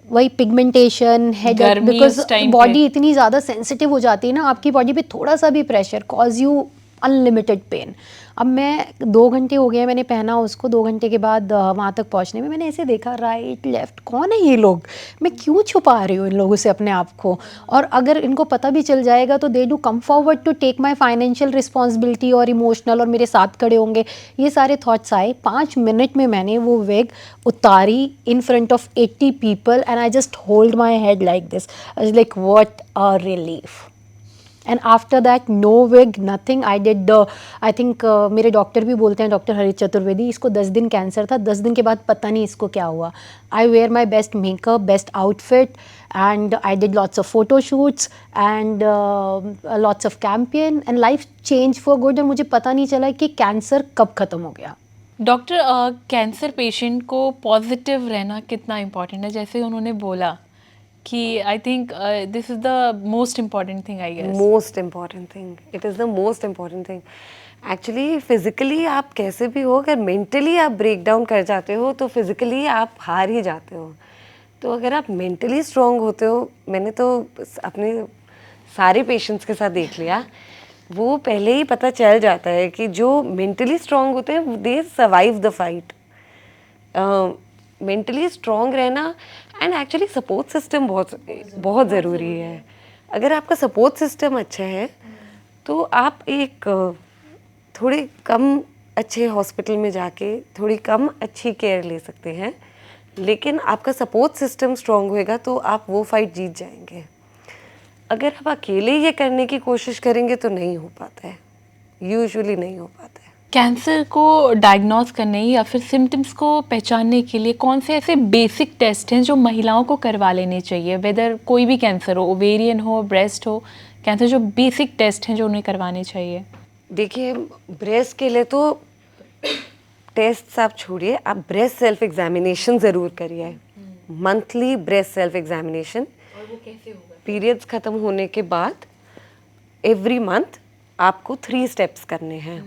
वही पिगमेंटेशन, हेड, गर्मी बिकॉज उस time बॉडी इतनी ज़्यादा सेंसिटिव हो जाती है ना, आपकी बॉडी पे थोड़ा सा भी pressure cause you unlimited pain. अब मैं 2 घंटे हो गए मैंने पहना उसको, 2 घंटे के बाद वहाँ तक पहुँचने में मैंने ऐसे देखा राइट लेफ़्ट, कौन है ये लोग, मैं क्यों छुपा रही हूँ इन लोगों से अपने आप को, और अगर इनको पता भी चल जाएगा तो they do come forward to take my financial responsibility और इमोशनल, और मेरे साथ खड़े होंगे। ये सारे थॉट्स आए। 5 मिनट में मैंने वो वेग उतारी in front of 80 people, and I just hold my head like this, I was like what a relief. And after that no wig nothing, I did I think मेरे डॉक्टर भी बोलते हैं, डॉक्टर हरीश चतुर्वेदी, इसको 10 दिन कैंसर था, 10 दिन के बाद पता नहीं इसको क्या हुआ। I wear my best makeup, best outfit, and I did lots of photo shoots and lots of campaign, and life change for good. और मुझे पता नहीं चला कि कैंसर कब ख़त्म हो गया। डॉक्टर, कैंसर पेशेंट को पॉजिटिव रहना कितना इम्पोर्टेंट है? जैसे उन्होंने बोला कि I think this is the most important thing, I guess. Most important thing, it is the most important thing. Actually physically आप कैसे भी हो, अगर मेंटली आप ब्रेक डाउन कर जाते हो तो फिजिकली आप हार ही जाते हो। तो अगर आप मेंटली स्ट्रांग होते हो, मैंने तो अपने सारे पेशेंट्स के साथ देख लिया, वो पहले ही पता चल जाता है कि जो मेंटली स्ट्रांग होते हैं दे survive the fight. Mentally strong रहना, एंड एक्चुअली सपोर्ट सिस्टम बहुत ज़रूरी है। अगर आपका सपोर्ट सिस्टम अच्छा है तो आप एक थोड़े कम अच्छे हॉस्पिटल में जाके थोड़ी कम अच्छी केयर ले सकते हैं, लेकिन आपका सपोर्ट सिस्टम स्ट्रांग होएगा तो आप वो फाइट जीत जाएंगे। अगर आप अकेले ये करने की कोशिश करेंगे तो नहीं हो पाता है, यूजुअली नहीं हो पाता है। कैंसर को डायग्नोस करने या फिर सिम्टम्स को पहचानने के लिए कौन से ऐसे बेसिक टेस्ट हैं जो महिलाओं को करवा लेने चाहिए, वेदर कोई भी कैंसर हो, ओवेरियन हो, ब्रेस्ट हो, कहते हैं जो बेसिक टेस्ट हैं जो उन्हें करवाने चाहिए? देखिए, ब्रेस्ट के लिए तो टेस्ट आप छोड़िए, आप ब्रेस्ट सेल्फ एग्जामिनेशन ज़रूर करिए, मंथली ब्रेस्ट सेल्फ एग्जामिनेशन। और वो कैसे होगा? पीरियड्स ख़त्म होने के बाद एवरी मंथ आपको 3 स्टेप्स करने हैं।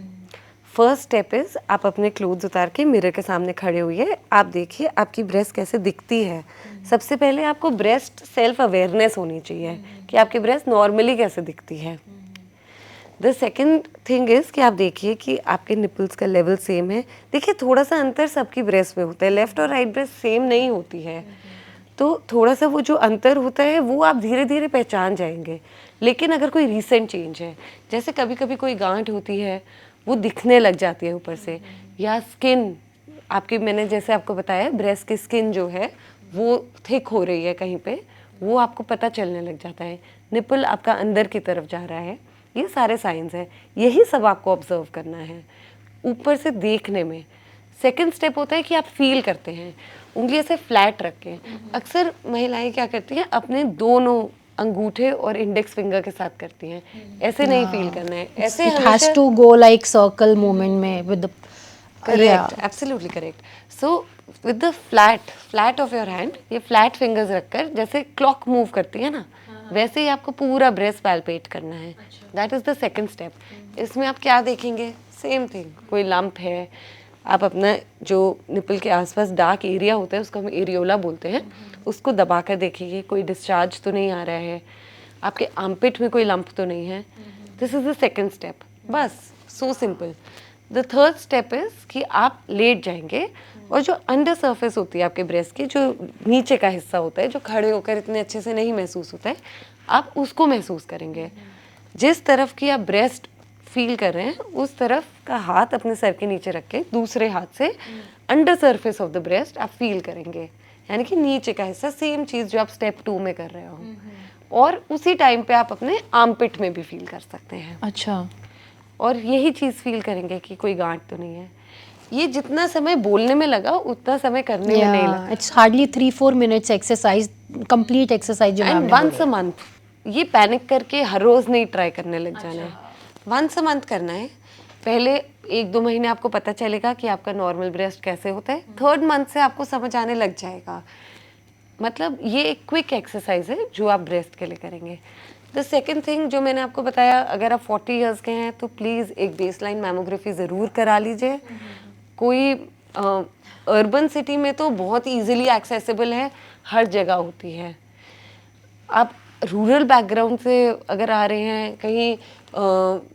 फर्स्ट स्टेप इज़, आप अपने क्लोथ्स उतार के मिरर के सामने खड़े हुए, आप देखिए आपकी ब्रेस्ट कैसे दिखती है। सबसे पहले आपको ब्रेस्ट सेल्फ अवेयरनेस होनी चाहिए कि आपकी ब्रेस्ट नॉर्मली कैसे दिखती है। द सेकेंड थिंग इज़ कि आप देखिए कि आपके निपल्स का लेवल सेम है। देखिए, थोड़ा सा अंतर सबकी ब्रेस्ट में होता है, लेफ़्ट और राइट ब्रेस्ट सेम नहीं होती है, तो थोड़ा सा वो जो अंतर होता है वो आप धीरे धीरे पहचान जाएंगे। लेकिन अगर कोई रीसेंट चेंज है, जैसे कभी कभी कोई गांठ होती है वो दिखने लग जाती है ऊपर से, या स्किन आपकी, मैंने जैसे आपको बताया ब्रेस्ट की स्किन जो है वो थिक हो रही है कहीं पे, वो आपको पता चलने लग जाता है, निपल आपका अंदर की तरफ जा रहा है, ये सारे साइंस हैं। यही सब आपको ऑब्जर्व करना है ऊपर से देखने में। सेकंड स्टेप होता है कि आप फील करते हैं, उंगली ऐसे फ्लैट रख के। अक्सर महिलाएं क्या करती हैं, अपने दोनों अंगूठे और इंडेक्स फिंगर के साथ करती हैं, ऐसे नहीं फील करना है, ऐसे It has to go like circle movement में with the correct, absolutely correct. So with the flat of your hand, ये फ्लैट फिंगर्स रखकर जैसे क्लॉक मूव करती है ना, वैसे ही आपको पूरा ब्रेस्ट पैल्पेट करना है। That is the second step. इसमें आप क्या देखेंगे, सेम थिंग, कोई लंप है, आप अपना जो निपल के आसपास डार्क एरिया होता है उसको हम एरियोला बोलते हैं, उसको दबा कर देखिए कोई डिस्चार्ज तो नहीं आ रहा है, आपके आर्मपिट में कोई लंप तो नहीं है। This is the second step, बस, so simple. The third step is कि आप लेट जाएंगे और जो अंडर सरफेस होती है आपके ब्रेस्ट की, जो नीचे का हिस्सा होता है, जो खड़े होकर इतने अच्छे से नहीं महसूस होता है, आप उसको महसूस करेंगे। जिस तरफ की आप ब्रेस्ट फील कर रहे हैं उस तरफ का हाथ अपने सर के नीचे रख के दूसरे हाथ से under surface of the breast आप फील करेंगे, यानी कि नीचे का हिस्सा, सेम चीज़ जो आप स्टेप 2 में कर रहे हो। और उसी टाइम पे आप अपने आर्मपिट में भी फील कर सकते हैं। अच्छा, और यही चीज़ फील करेंगे कि कोई गांठ तो नहीं है। ये जितना समय बोलने में लगा उतना समय करने में नहीं लगा। It's hardly 3-4 minutes exercise, complete exercise जो एंड वंस अ मंथ, ये पैनिक करके हर रोज़ नहीं ट्राई करने लग जाना है, वंस अ मंथ करना है। पहले 1-2 महीने आपको पता चलेगा कि आपका नॉर्मल ब्रेस्ट कैसे होता है, थर्ड मंथ से आपको समझ आने लग जाएगा। मतलब ये एक क्विक एक्सरसाइज है जो आप ब्रेस्ट के लिए करेंगे। द सेकेंड थिंग जो मैंने आपको बताया, अगर आप 40 इयर्स के हैं तो प्लीज़ एक बेसलाइन मैमोग्राफी ज़रूर करा लीजिए। कोई अर्बन सिटी में तो बहुत इजीली एक्सेसिबल है, हर जगह होती है। आप रूरल बैकग्राउंड से अगर आ रहे हैं, कहीं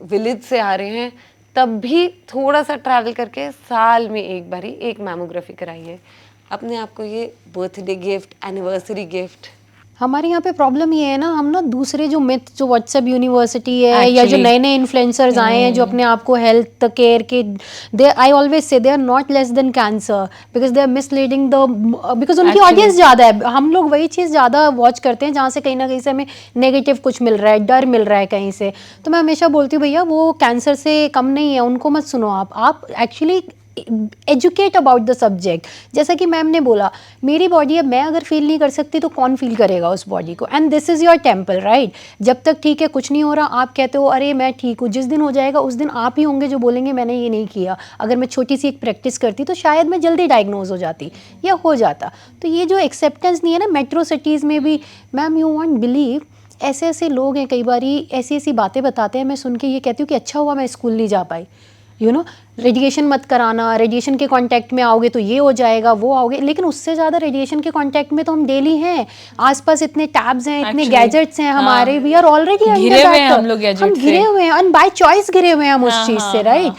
विलेज से आ रहे हैं, तब भी थोड़ा सा ट्रैवल करके साल में एक बारी एक मैमोग्राफी कराइए। अपने आप को ये बर्थडे गिफ्ट, एनिवर्सरी गिफ्ट। हमारे यहाँ पे प्रॉब्लम ये है ना, हम ना दूसरे जो मिथ जो व्हाट्सएप यूनिवर्सिटी है या जो नए नए इन्फ्लुएंसर्स आए हैं जो अपने आप को हेल्थ केयर के, दे I always say they are not less than cancer because they are misleading the, because उनकी ऑडियंस ज़्यादा है। हम लोग वही चीज़ ज़्यादा वॉच करते हैं जहाँ से कहीं ना कहीं से हमें नेगेटिव कुछ मिल रहा है, डर मिल रहा है कहीं से। तो मैं हमेशा बोलती हूँ भैया वो कैंसर से कम नहीं है, उनको मत सुनो आप actually educate about the subject. जैसा कि मैम ने बोला, मेरी बॉडी है, मैं अगर फील नहीं कर सकती तो कौन फील करेगा उस बॉडी को, and this is your temple, right. जब तक ठीक है, कुछ नहीं हो रहा, आप कहते हो अरे मैं ठीक हूँ, जिस दिन हो जाएगा उस दिन आप ही होंगे जो बोलेंगे मैंने ये नहीं किया। अगर मैं छोटी सी एक प्रैक्टिस करती तो शायद मैं जल्दी डायग्नोज हो जाती या हो जाता। तो ये जो एक्सेप्टेंस नहीं है ना मेट्रो सिटीज़ में भी, मैम यू वॉन्ट बिलीव ऐसे ऐसे लोग हैं, कई बार ऐसी ऐसी बातें बताते हैं, मैं सुन के ये कहती हूँ कि अच्छा हुआ मैं स्कूल नहीं जा पाई। यू नो, रेडिएशन मत कराना, रेडिएशन के कांटेक्ट में आओगे तो ये हो जाएगा, वो आओगे, लेकिन उससे ज़्यादा रेडिएशन के कांटेक्ट में तो हम डेली हैं। आसपास इतने टैब्स हैं, इतने गैजेट्स हैं हमारे, वी आर ऑलरेडी घिरे हुए हैं हम लोग गैजेट से, हम घिरे हुए हैं, एंड बाय चॉइस घिरे हुए हैं हम उस चीज़ से, राइट।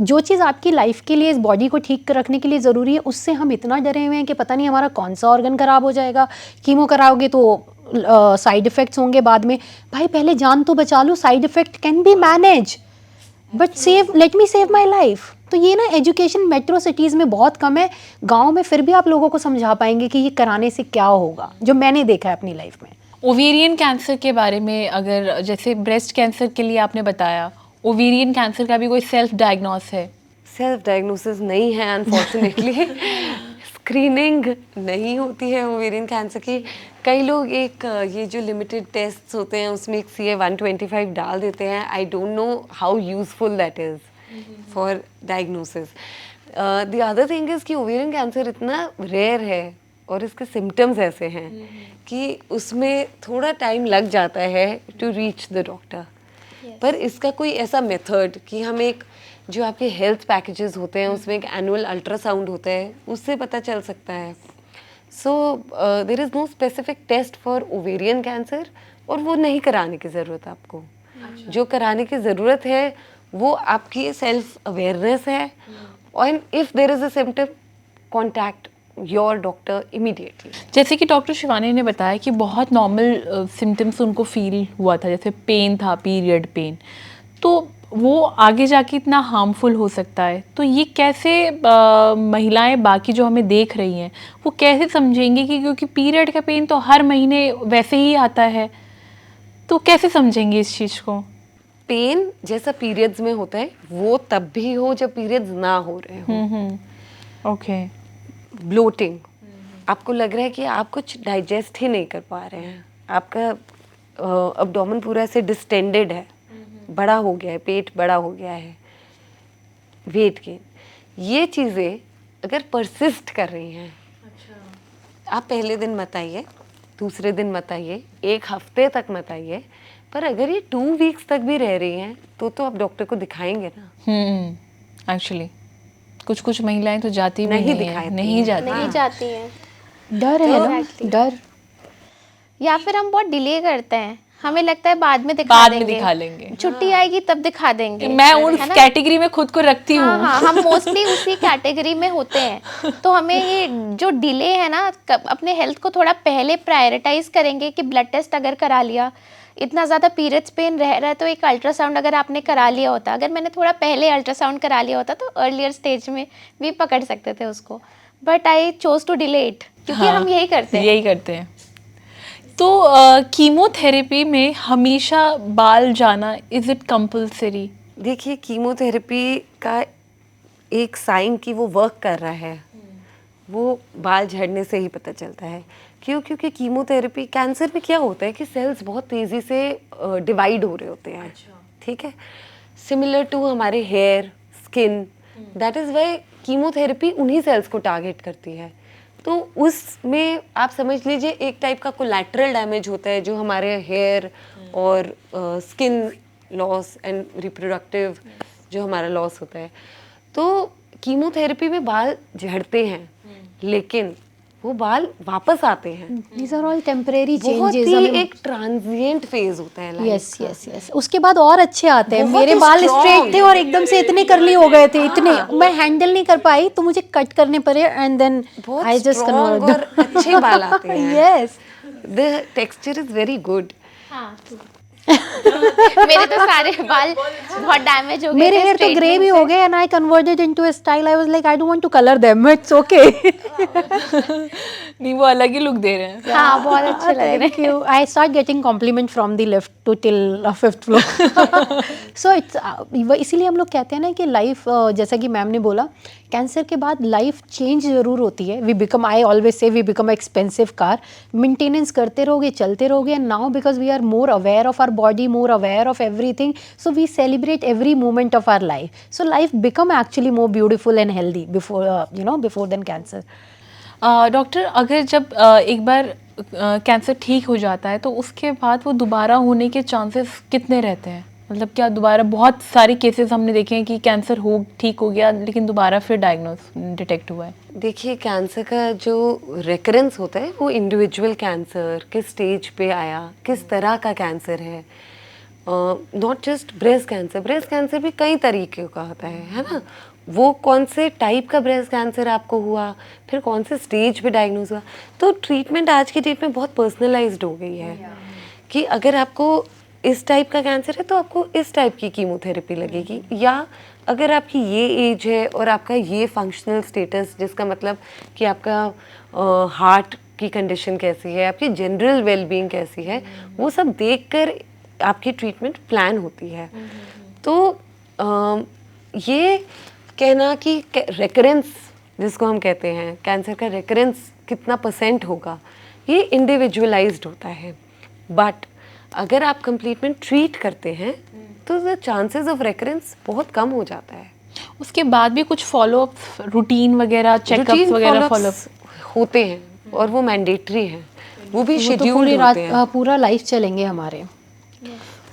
जो चीज़ आपकी लाइफ के लिए, इस बॉडी को ठीक रखने के लिए ज़रूरी है, उससे हम इतना डरे हुए हैं कि पता नहीं हमारा कौन सा ऑर्गन ख़राब हो जाएगा। कीमो कराओगे तो साइड इफ़ेक्ट्स होंगे बाद में। भाई पहले जान तो बचा लो, side effect can be manage, but save, let me save my life. तो ये ना एजुकेशन मेट्रो सिटीज़ में बहुत कम है, गांव में फिर भी आप लोगों को समझा पाएंगे कि ये कराने से क्या होगा, जो मैंने देखा है अपनी लाइफ में। ओवेरियन कैंसर के बारे में, अगर जैसे ब्रेस्ट कैंसर के लिए आपने बताया, ओवेरियन कैंसर का भी कोई सेल्फ डायग्नोस है? सेल्फ डायग्नोसिस नहीं है अनफॉर्चुनेटली। स्क्रीनिंग नहीं होती है ओवेरियन कैंसर की। कई लोग एक ये जो लिमिटेड टेस्ट्स होते हैं उसमें एक CA-125 डाल देते हैं. I don't know how useful that is for diagnosis. The other thing is कि ओवेरियन कैंसर इतना रेयर है और इसके सिम्टम्स ऐसे हैं कि उसमें थोड़ा टाइम लग जाता है टू रीच द डॉक्टर. पर इसका कोई ऐसा मेथड कि हम एक जो आपके हेल्थ पैकेजेस होते हैं उसमें एक एनुअल अल्ट्रासाउंड होता है उससे पता चल सकता है. So there is no specific test for ovarian cancer और वो नहीं कराने की ज़रूरत है आपको. जो कराने की ज़रूरत है वो आपकी सेल्फ अवेयरनेस है. और if there is a symptom contact your doctor immediately. जैसे कि डॉक्टर शिवानी ने बताया कि बहुत नॉर्मल सिम्टम्स उनको फील हुआ था, जैसे पेन था, पीरियड पेन, तो वो आगे जाके इतना हार्मफुल हो सकता है. तो ये कैसे महिलाएं बाकी जो हमें देख रही हैं वो कैसे समझेंगी कि क्योंकि पीरियड का पेन तो हर महीने वैसे ही आता है, तो कैसे समझेंगे इस चीज़ को? पेन जैसा पीरियड्स में होता है वो तब भी हो जब पीरियड्स ना हो रहे हो. ओके. ब्लोटिंग, आपको लग रहा है कि आप कुछ डाइजेस्ट ही नहीं कर पा रहे हैं, आपका अब्डोमेन पूरा ऐसे डिस्टेंडेड है, बड़ा हो गया है, पेट बड़ा हो गया है, वेट गेन, ये चीज़ें अगर परसिस्ट कर रही हैं, आप पहले दिन मत आइए, दूसरे दिन मत आइए, एक हफ्ते तक मत आइए, पर अगर ये 2 वीक्स तक भी रह रही हैं तो आप डॉक्टर को दिखाएंगे ना. एक्चुअली कुछ महिलाएं तो जाती भी नहीं नहीं दिखाती है, नहीं जाती. नहीं जाती हैं. डर है ना, डर. या फिर हम बहुत डिले करते हैं, हमें लगता है बाद में दिखा बाद में देंगे, दिखा लेंगे. छुट्टी आएगी तब दिखा देंगे. मैं उस कैटेगरी में खुद को रखती हूँ. हाँ, हम मोस्टली उसी कैटेगरी में होते हैं. तो हमें ये जो डिले है ना, अपने हेल्थ को थोड़ा पहले प्रायोरिटाइज करेंगे कि ब्लड टेस्ट अगर करा लिया, इतना ज़्यादा पीरियड्स पेन रह रहा है तो एक अल्ट्रासाउंड अगर आपने करा लिया होता, अगर मैंने थोड़ा पहले अल्ट्रासाउंड करा लिया होता तो अर्लियर स्टेज में भी पकड़ सकते थे उसको. But I chose to delay it, क्योंकि हम यही करते हैं. यही करते हैं. तो कीमोथेरेपी में हमेशा बाल जाना, इज इट कंपल्सरी? देखिए, कीमोथेरेपी का एक साइन कि वो वर्क कर रहा है वो बाल झड़ने से ही पता चलता है. क्योंकि कीमोथेरेपी, कैंसर में क्या होता है कि सेल्स बहुत तेज़ी से डिवाइड हो रहे होते हैं. ठीक है, सिमिलर टू हमारे hair, skin, that is why chemotherapy उन्हीं सेल्स को टारगेट करती है. तो उसमें आप समझ लीजिए एक टाइप का कोलैटरल डैमेज होता है जो हमारे हेयर और स्किन लॉस एंड रिप्रोडक्टिव जो हमारा लॉस होता है. तो कीमोथेरेपी में बाल झड़ते हैं लेकिन वो बाल वापस आते हैं. These are all temporary बहुत changes. ही एक ट्रांजिएंट फेज होता है लाइफ यस यस यस. उसके बाद और अच्छे आते हैं. बहुत मेरे ही बाल strong. स्ट्रेट थे और एकदम से इतने कर्ली हो गए थे, इतने मैं हैंडल नहीं कर पाई तो मुझे कट करने पड़े एंड देन बहुत आई जस्ट strong और अच्छे बाल आते हैं. Yes. The texture is very good. हाँ. मेरे तो सारे बाल बहुत डैमेज हो गए. मेरे हेयर तो ग्रे भी हो गए and I converted into a style. I was like I don't want to colour them, it's okay. नहीं, वो अलग ही लुक दे रहे हैं. हाँ, बहुत अच्छे लग रहे हैं. Thank you. I start getting compliment from the lift to till 5th floor. So it's इसीलिए हम लोग कहते हैं ना कि लाइफ, जैसा कि मैम ने बोला, कैंसर के बाद लाइफ चेंज ज़रूर होती है. We become, I always say, we become expensive car. Maintenance करते रहोगे, चलते रहोगे. And now because we are more aware of our body, more aware of everything, so we celebrate every moment of our life. So life become actually more beautiful and healthy before then cancer. Doctor, अगर जब एक बार कैंसर ठीक हो जाता है तो उसके बाद वो दोबारा होने के चांसेस कितने रहते हैं? मतलब क्या दोबारा, बहुत सारे केसेस हमने देखे हैं कि कैंसर ठीक हो गया लेकिन दोबारा फिर डिटेक्ट हुआ है. देखिए, कैंसर का जो रेकरेंस होता है वो इंडिविजुअल कैंसर किस स्टेज पे आया, किस तरह का कैंसर है. नॉट जस्ट ब्रेस्ट कैंसर भी कई तरीके का होता है ना. वो कौन से टाइप का ब्रेस्ट कैंसर आपको हुआ, फिर कौन से स्टेज पे डायग्नोज हुआ. तो ट्रीटमेंट आज की डेट में बहुत पर्सनलाइज्ड हो गई है कि अगर आपको इस टाइप का कैंसर है तो आपको इस टाइप की कीमोथेरेपी लगेगी, या अगर आपकी ये एज है और आपका ये फंक्शनल स्टेटस, जिसका मतलब कि आपका हार्ट की कंडीशन कैसी है, आपकी जनरल वेलबींग कैसी है, वो सब देखकर आपकी ट्रीटमेंट प्लान होती है. तो ये कहना कि रेकरेंस जिसको हम कहते हैं, कैंसर का रेकरेंस कितना % होगा, ये इंडिविजुअलाइज्ड होता है, बट अगर आप कंप्लीटमेंट ट्रीट करते हैं तो द चांसेस ऑफ रेकरेंस बहुत कम हो जाता है। उसके बाद भी कुछ फॉलोअप रूटीन वगैरह चेकअप्स Routine वगैरह follow-ups फॉलोअप होते हैं और वो मैंडेटरी हैं, वो भी वो तो शेड्यूल्ड पूरी रात होते हैं पूरा लाइफ चलेंगे हमारे।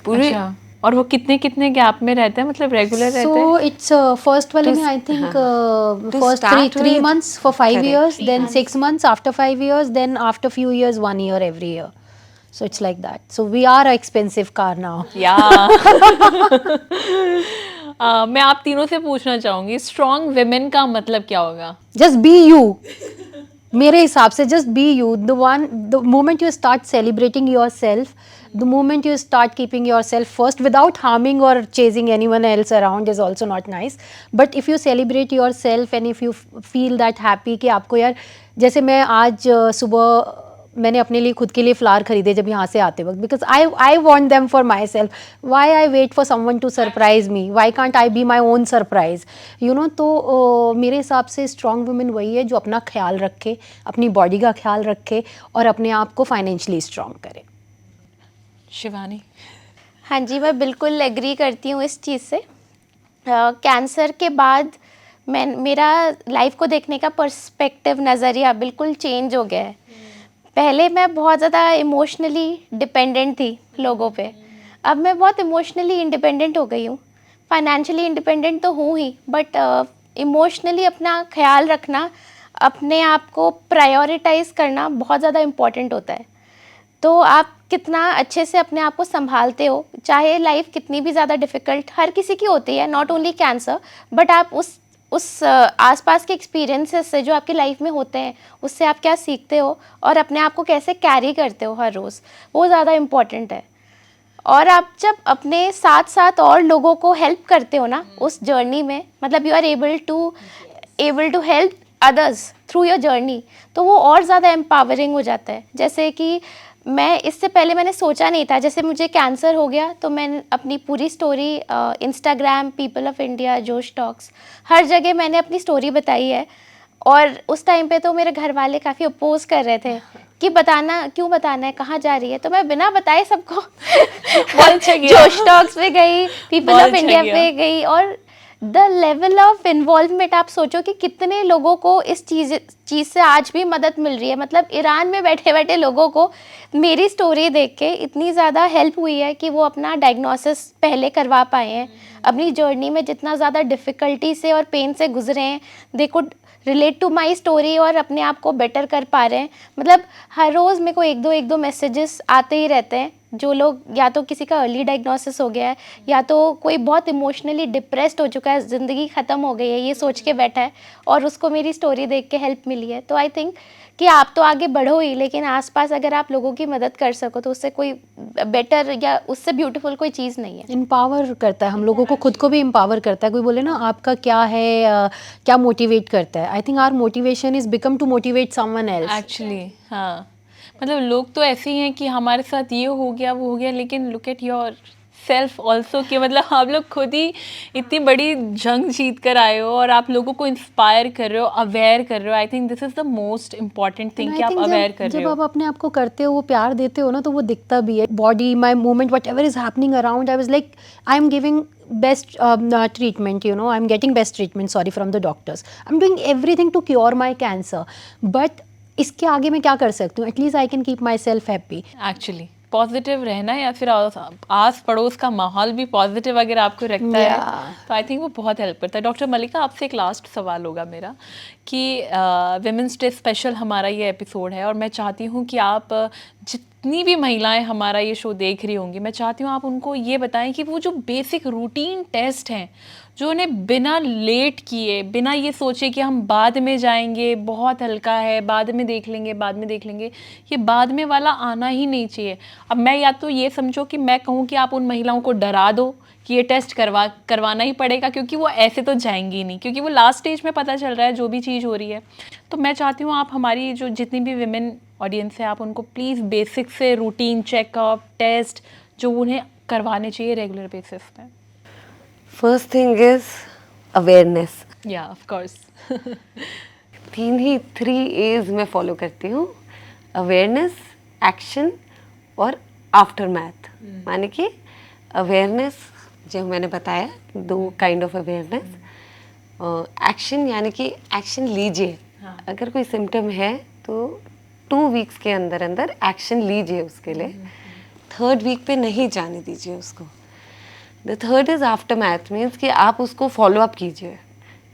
पूरे। अच्छा, और वो कितने कितने गैप में रहते हैं, मतलब रेगुलर रहते हैं? So it's first वाले में I think To first start three with, months for 5 correct. years, then 6 months after 5 years, then after few years 1 year every year. So it's like that. So we are an expensive car now. या मैं आप तीनों से पूछना चाहूंगी, स्ट्रॉन्ग विमेन का मतलब क्या होगा? Just be you. मेरे हिसाब से just be you. The moment you start celebrating yourself, the moment you start keeping yourself first without harming or chasing anyone else around is also not nice. But if you celebrate yourself and if you feel that happy कि आपको यार, जैसे मैं आज सुबह मैंने अपने लिए खुद के लिए फ्लावर खरीदे जब यहाँ से आते वक्त, because I want them for myself, why I wait for someone to surprise me, why can't I be my own surprise, you know. तो मेरे हिसाब से स्ट्रॉन्ग वुमेन वही है जो अपना ख्याल रखे, अपनी बॉडी का ख्याल रखे और अपने आप को फाइनेंशियली स्ट्रॉन्ग करे। शिवानी? हाँ जी, मैं बिल्कुल एग्री करती हूँ इस चीज़ से। कैंसर के बाद मेरा लाइफ को देखने का पर्सपेक्टिव, नज़रिया बिल्कुल चेंज हो गया है। पहले मैं बहुत ज़्यादा इमोशनली डिपेंडेंट थी लोगों पे, अब मैं बहुत इमोशनली इंडिपेंडेंट हो गई हूँ। फाइनेंशियली इंडिपेंडेंट तो हूँ ही, बट इमोशनली अपना ख्याल रखना, अपने आप को प्रायोरिटाइज़ करना बहुत ज़्यादा इम्पॉर्टेंट होता है। तो आप कितना अच्छे से अपने आप को संभालते हो, चाहे लाइफ कितनी भी ज़्यादा डिफ़िकल्ट हर किसी की होती है, नॉट ओनली कैंसर, बट आप उस आसपास के एक्सपीरियंसेस से जो आपकी लाइफ में होते हैं उससे आप क्या सीखते हो और अपने आप को कैसे कैरी करते हो हर रोज़, वो ज़्यादा इम्पॉर्टेंट है। और आप जब अपने साथ साथ और लोगों को हेल्प करते हो ना उस जर्नी में, मतलब you are able to help others through your journey, तो वो और ज़्यादा एम्पावरिंग हो जाता है। जैसे कि इससे पहले मैंने सोचा नहीं था, जैसे मुझे कैंसर हो गया तो मैंने अपनी पूरी story Instagram, people of India, जोश टॉक्स, हर जगह मैंने अपनी स्टोरी बताई है। और उस टाइम पे तो मेरे घर वाले काफ़ी अपोज कर रहे थे कि क्यों बताना है, कहाँ जा रही है, तो मैं बिना बताए सबको जोश टॉक्स पे गई, पीपल ऑफ इंडिया पे गई। और द लेवल ऑफ इन्वॉल्वमेंट, आप सोचो कि कितने लोगों को इस चीज़ से आज भी मदद मिल रही है। मतलब ईरान में बैठे बैठे लोगों को मेरी स्टोरी देख के इतनी ज़्यादा हेल्प हुई है कि वो अपना डायग्नोसिस पहले करवा पाए हैं। अपनी जर्नी में जितना ज़्यादा डिफ़िकल्टी से और पेन से गुजरे हैं, they could relate to my story और अपने आप को बेटर कर पा रहे हैं। मतलब हर रोज़ मेरे को एक दो मैसेजेस आते ही रहते हैं, जो लोग या तो किसी का अर्ली डायग्नोसिस हो गया है या तो कोई बहुत इमोशनली डिप्रेस्ड हो चुका है, ज़िंदगी ख़त्म हो गई है ये सोच के बैठा है और उसको मेरी स्टोरी देख के हेल्प मिली है। तो आई थिंक कि आप तो आगे बढ़ो ही, लेकिन आसपास अगर आप लोगों की मदद कर सको तो उससे कोई बेटर या उससे ब्यूटीफुल कोई चीज़ नहीं है। एम्पावर करता है हम लोगों को, खुद को भी एम्पावर करता है। कोई बोले ना आपका क्या है, क्या मोटिवेट करता है, I think our motivation is become to motivate someone else actually हाँ, मतलब लोग तो ऐसे ही हैं कि हमारे साथ ये हो गया वो हो गया, लेकिन look at your self also कि मतलब आप लोग खुद ही इतनी बड़ी जंग जीत कर आए हो और आप लोगों को इंस्पायर कर रहे हो, अवेयर कर रहे हो। आई think this is the most important thing कि आप अवेयर कर रहे जब हो। आप अपने आप को करते हो, वो प्यार देते हो ना, तो वो दिखता भी है। Body, my movement, what ever is happening around, I was like I am giving best treatment, you know, I'm getting best treatment, sorry, from the doctors, I'm doing everything to cure my cancer, but इसके आगे मैं क्या कर सकती हूँ? At least I can keep my self happy. Actually positive रहना या फिर आस पड़ोस का माहौल भी पॉजिटिव अगर आपको रखता है तो आई थिंक वो बहुत हेल्प करता है। डॉक्टर मल्लिका, आपसे एक लास्ट सवाल होगा मेरा कि विमेंस डे स्पेशल हमारा ये एपिसोड है और मैं चाहती हूँ कि आप जितनी भी महिलाएं हमारा ये शो देख रही होंगी, मैं चाहती हूँ आप उनको ये बताएं कि वो जो बेसिक रूटीन टेस्ट हैं जो उन्हें बिना लेट किए, बिना ये सोचे कि हम बाद में जाएंगे, बहुत हल्का है, बाद में देख लेंगे, ये बाद में वाला आना ही नहीं चाहिए। अब मैं या तो ये समझो कि मैं कहूँ कि आप उन महिलाओं को डरा दो कि ये टेस्ट करवाना ही पड़ेगा, क्योंकि वो ऐसे तो जाएंगी नहीं, क्योंकि वो लास्ट स्टेज में पता चल रहा है जो भी चीज़ हो रही है। तो मैं चाहती हूँ आप हमारी जो जितनी भी विमेन ऑडियंस है, आप उनको प्लीज़ बेसिक से रूटीन चेकअप, टेस्ट जो उन्हें करवाने चाहिए रेगुलर बेसिस पे। First thing is awareness. या ऑफ कोर्स 3 A's मैं फॉलो करती हूँ। अवेयरनेस, एक्शन और आफ्टर मैथ। माने कि अवेयरनेस जो मैंने बताया, 2 काइंड ऑफ अवेयरनेस। एक्शन यानी कि एक्शन लीजिए। अगर कोई सिम्टम है तो 2 वीक्स के अंदर अंदर एक्शन लीजिए उसके लिए। 3rd वीक पे नहीं जाने दीजिए उसको। The third is after math, means कि आप उसको फॉलो अप कीजिए।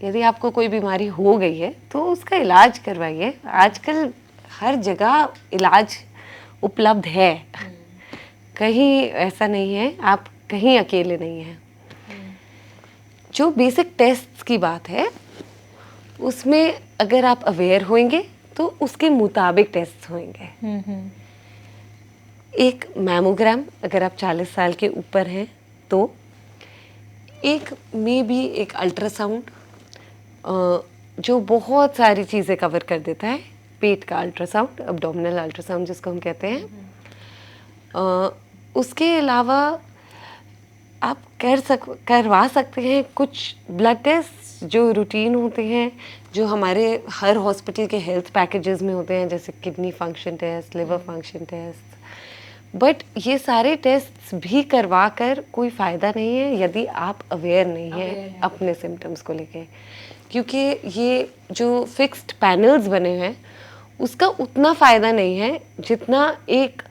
यदि आपको कोई बीमारी हो गई है तो उसका इलाज करवाइए। आजकल हर जगह इलाज उपलब्ध है, कहीं ऐसा नहीं है, आप कहीं अकेले नहीं हैं। जो बेसिक टेस्ट्स की बात है उसमें अगर आप अवेयर होंगे तो उसके मुताबिक टेस्ट होंगे। एक मैमोग्राम अगर आप 40 साल के ऊपर हैं तो, एक में भी एक अल्ट्रासाउंड जो बहुत सारी चीज़ें कवर कर देता है। पेट का अल्ट्रासाउंड, अब्डोमिनल अल्ट्रासाउंड जिसको हम कहते हैं। उसके अलावा आप करवा सकते हैं कुछ ब्लड टेस्ट जो रूटीन होते हैं, जो हमारे हर हॉस्पिटल के हेल्थ पैकेजेस में होते हैं, जैसे kidney function test, liver function test. But ये सारे टेस्ट भी करवा कर कोई फ़ायदा नहीं है यदि आप अवेयर नहीं हैं अपने सिम्टम्स को लेके, क्योंकि ये जो फिक्स्ड पैनल्स बने हैं उसका उतना फ़ायदा नहीं है जितना एक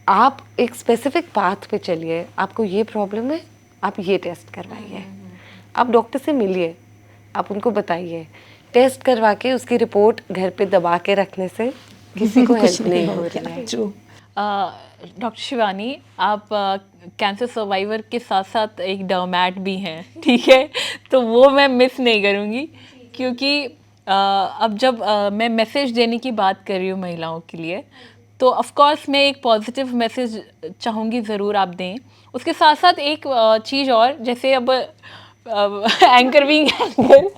आप एक स्पेसिफिक पाथ पे चलिए। आपको ये प्रॉब्लम है, आप ये टेस्ट करवाइए, आप डॉक्टर से मिलिए, आप उनको बताइए। टेस्ट करवा के उसकी रिपोर्ट घर पे दबा के रखने से किसी को हेल्प नहीं हो रही है। डॉक्टर शिवानी, आप कैंसर सर्वाइवर के साथ साथ एक डर्मैट भी हैं, ठीक है? तो वो मैं मिस नहीं करूँगी, क्योंकि अब जब मैं मैसेज देने की बात कर रही हूँ महिलाओं के लिए, तो ऑफ कोर्स मैं एक पॉजिटिव मैसेज चाहूँगी ज़रूर आप दें। उसके साथ साथ एक चीज़ और, जैसे अब एंकर भी एंकर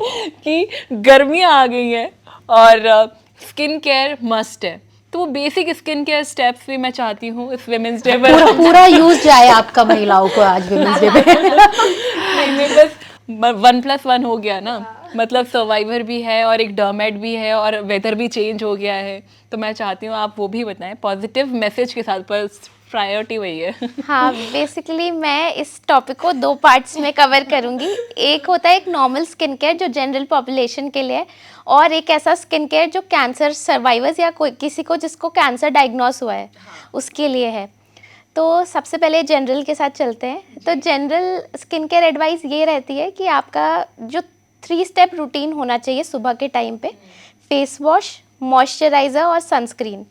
कि गर्मियाँ आ गई हैं और स्किन केयर मस्ट है, तो वो बेसिक स्किन केयर स्टेप्स भी मैं चाहती हूँ इस विमेंस डे पर पूरा यूज जाए आपका महिलाओं को आज विमेंस डे पे। नहीं, बस 1+1 हो गया ना, मतलब सर्वाइवर भी है और एक डर्मेट भी है और वेदर भी चेंज हो गया है, तो मैं चाहती हूँ आप वो भी बताएं पॉजिटिव मैसेज के साथ, पर प्रायोरिटी वही है। हाँ, बेसिकली मैं इस टॉपिक को 2 पार्ट्स में कवर करूँगी। एक होता है एक नॉर्मल स्किन केयर जो जनरल पॉपुलेशन के लिए है, और एक ऐसा स्किन केयर जो कैंसर सर्वाइवर्स या कोई किसी को जिसको कैंसर डायग्नोस हुआ है उसके लिए है। तो सबसे पहले जनरल के साथ चलते हैं। तो जनरल स्किन केयर एडवाइस ये रहती है कि आपका जो 3 स्टेप रूटीन होना चाहिए सुबह के टाइम पे, फेस वॉश, मॉइस्चराइज़र और सनस्क्रीन।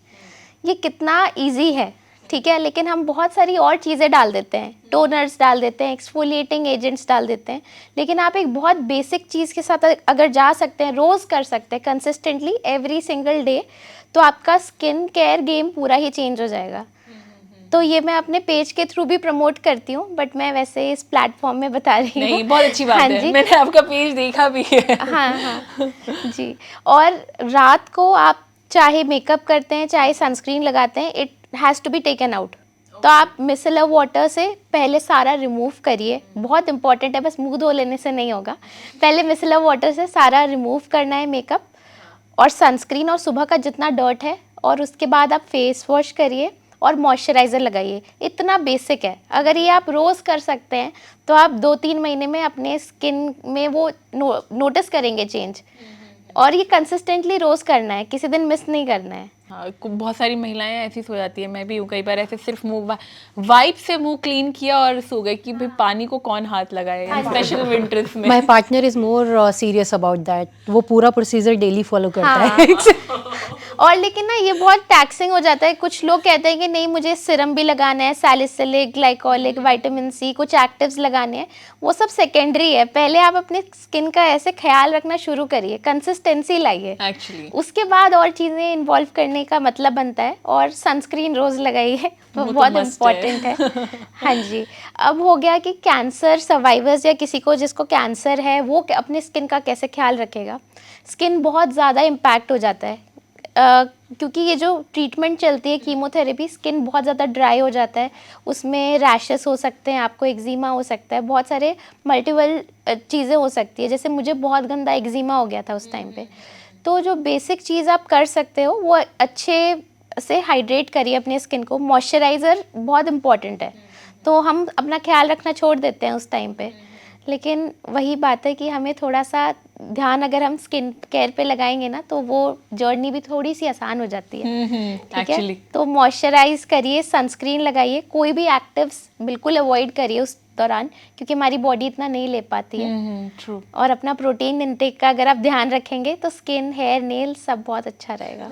ये कितना इजी है, ठीक है, लेकिन हम बहुत सारी और चीज़ें डाल देते हैं, टोनर्स डाल देते हैं, एक्सफोलिएटिंग एजेंट्स डाल देते हैं, लेकिन आप एक बहुत बेसिक चीज़ के साथ अगर जा सकते हैं, रोज़ कर सकते हैं कंसिस्टेंटली एवरी सिंगल डे, तो आपका स्किन केयर गेम पूरा ही चेंज हो जाएगा। तो ये मैं अपने पेज के थ्रू भी प्रमोट करती हूँ, बट मैं वैसे इस प्लेटफॉर्म में बता रही हूँ। नहीं, बहुत अच्छी बात हाँ है, जी, मैंने आपका पेज देखा भी है। हाँ जी। और रात को आप चाहे मेकअप करते हैं चाहे सनस्क्रीन लगाते हैं, it has to be taken out. तो आप मिसेलर वाटर से पहले सारा रिमूव करिए, बहुत इंपॉर्टेंट है, बस मुंह धो लेने से नहीं होगा। पहले मिसेलर वाटर से सारा रिमूव करना है मेकअप और सनस्क्रीन और सुबह का जितना डर्ट है, और उसके बाद आप फेस वॉश करिए और मॉइस्चराइज़र लगाइए। इतना बेसिक है, अगर ये आप रोज़ कर सकते हैं तो आप 2-3 महीने में अपने स्किन में वो नोटिस करेंगे चेंज। और ये कंसिस्टेंटली रोज़ करना है, किसी दिन मिस नहीं करना है। हाँ, बहुत सारी महिलाएं ऐसी सो जाती है, मैं भी हूँ कई बार ऐसे, सिर्फ मुंह वाइप से मुंह क्लीन किया और सो गए कि भाई पानी को कौन हाथ लगाएगा, स्पेशल विंटर्स में। My partner is more serious about that, वो पूरा प्रोसीजर डेली फॉलो करता है। और लेकिन ना ये बहुत टैक्सिंग हो जाता है। कुछ लोग कहते हैं कि नहीं मुझे सिरम भी लगाना है, सैलिसिलिक, ग्लाइकोलिक, विटामिन सी, कुछ एक्टिव्स लगाने हैं, वो सब सेकेंडरी है। पहले आप अपने स्किन का ऐसे ख्याल रखना शुरू करिए, कंसिस्टेंसी लाइए, एक्चुअली उसके बाद और चीज़ें इन्वॉल्व करने का मतलब बनता है। और सनस्क्रीन रोज़ लगाइए, वो तो बहुत must इम्पॉर्टेंट है। हाँ जी। अब हो गया कि कैंसर सर्वाइवर्स या किसी को जिसको कैंसर है वो अपनी स्किन का कैसे ख्याल रखेगा। स्किन बहुत ज़्यादा इम्पैक्ट हो जाता है क्योंकि ये जो ट्रीटमेंट चलती है कीमोथेरेपी, स्किन बहुत ज़्यादा ड्राई हो जाता है, उसमें रैशेस हो सकते हैं, आपको एक्जिमा हो सकता है, बहुत सारे मल्टीपल चीज़ें हो सकती है। जैसे मुझे बहुत गंदा एक्जिमा हो गया था उस टाइम पे, तो जो बेसिक चीज़ आप कर सकते हो वो अच्छे से हाइड्रेट करिए अपने स्किन को। मॉइस्चराइज़र बहुत इम्पॉर्टेंट है, तो हम अपना ख्याल रखना छोड़ देते हैं उस टाइम पे। लेकिन वही बात है कि हमें थोड़ा सा ध्यान अगर हम स्किन केयर पे लगाएंगे ना, तो वो जर्नी भी थोड़ी सी आसान हो जाती है। ठीक है, एक्चुअली तो मॉइस्चराइज करिए, सनस्क्रीन लगाइए, कोई भी एक्टिव्स बिल्कुल अवॉइड करिए उस दौरान, क्योंकि हमारी बॉडी इतना नहीं ले पाती है। ट्रू। और अपना प्रोटीन इंटेक का अगर आप ध्यान रखेंगे तो स्किन, हेयर, नेल सब बहुत अच्छा रहेगा।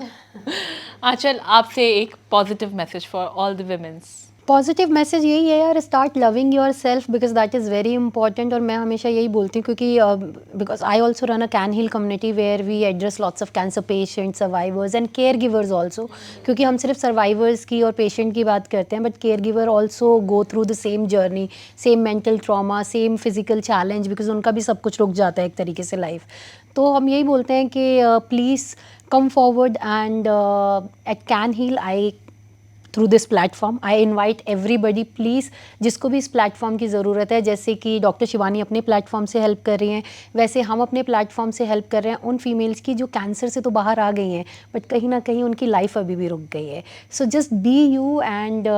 आंचल, आपसे एक positive message for all the womens. Positive message यही है यार, start loving yourself because that is very important. और मैं हमेशा यही बोलती हूँ क्योंकि because I also run a can heal community where we address lots of cancer patients, survivors and care givers also. क्योंकि हम सिर्फ सर्वाइवर्स की और पेशेंट की बात करते हैं, but care giver also go through the same journey, same mental trauma, same physical challenge, because उनका भी सब कुछ रुक जाता है एक तरीके से लाइफ। तो हम यही बोलते हैं कि please come forward and at can heal I through this platform I invite everybody, please जिसको भी इस प्लेटफॉर्म की ज़रूरत है, जैसे कि डॉक्टर शिवानी अपने प्लेटफॉर्म से हेल्प कर रही हैं, वैसे हम अपने प्लेटफॉर्म से हेल्प कर रहे हैं उन फीमेल्स की जो कैंसर से तो बाहर आ गई हैं, बट कहीं ना कहीं उनकी लाइफ अभी भी रुक गई है। So just be you and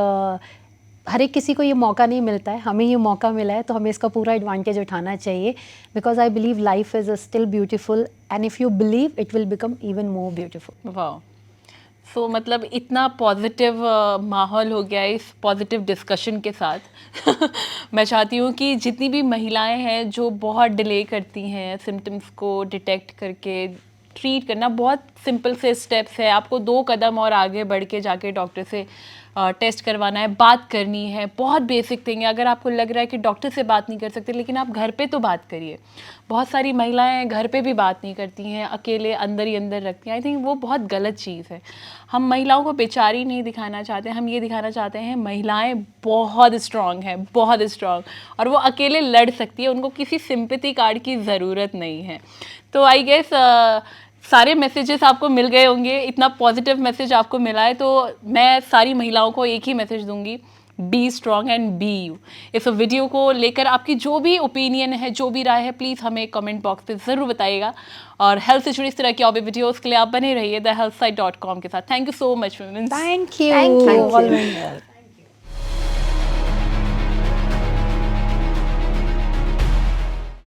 हर एक किसी को ये मौका नहीं मिलता है, हमें ये मौका मिला है, तो हमें इसका पूरा एडवांटेज उठाना चाहिए। Because I believe life is still beautiful and if you believe it will become even more beautiful. वाह, सो मतलब इतना पॉजिटिव माहौल हो गया है इस पॉजिटिव डिस्कशन के साथ। मैं चाहती हूँ कि जितनी भी महिलाएं हैं जो बहुत डिले करती हैं सिम्टम्स को डिटेक्ट करके, ट्रीट करना बहुत सिंपल से स्टेप्स है। आपको 2 कदम और आगे बढ़ के जाके डॉक्टर से टेस्ट करवाना है, बात करनी है, बहुत बेसिक थिंग है। अगर आपको लग रहा है कि डॉक्टर से बात नहीं कर सकते, लेकिन आप घर पे तो बात करिए। बहुत सारी महिलाएं घर पे भी बात नहीं करती हैं, अकेले अंदर ही अंदर रखती हैं। आई थिंक वो बहुत गलत चीज़ है। हम महिलाओं को बेचारी नहीं दिखाना चाहते, हम ये दिखाना चाहते हैं महिलाएं बहुत स्ट्रांग हैं, बहुत स्ट्रांग, और वो अकेले लड़ सकती है, उनको किसी सिंपैथी कार्ड की ज़रूरत नहीं है। तो आई गेस सारे मैसेजेस आपको मिल गए होंगे, इतना पॉजिटिव मैसेज आपको मिला है, तो मैं सारी महिलाओं को एक ही मैसेज दूंगी, be strong and be you. इस वीडियो को लेकर आपकी जो भी ओपिनियन है, जो भी राय है, प्लीज़ हमें कमेंट बॉक्स पे ज़रूर बताइएगा। और हेल्थ से जुड़ी इस तरह की और भी वीडियोज़ के लिए आप बने रहिए thehealthsite.com के साथ। Thank you so much womens. Thank you.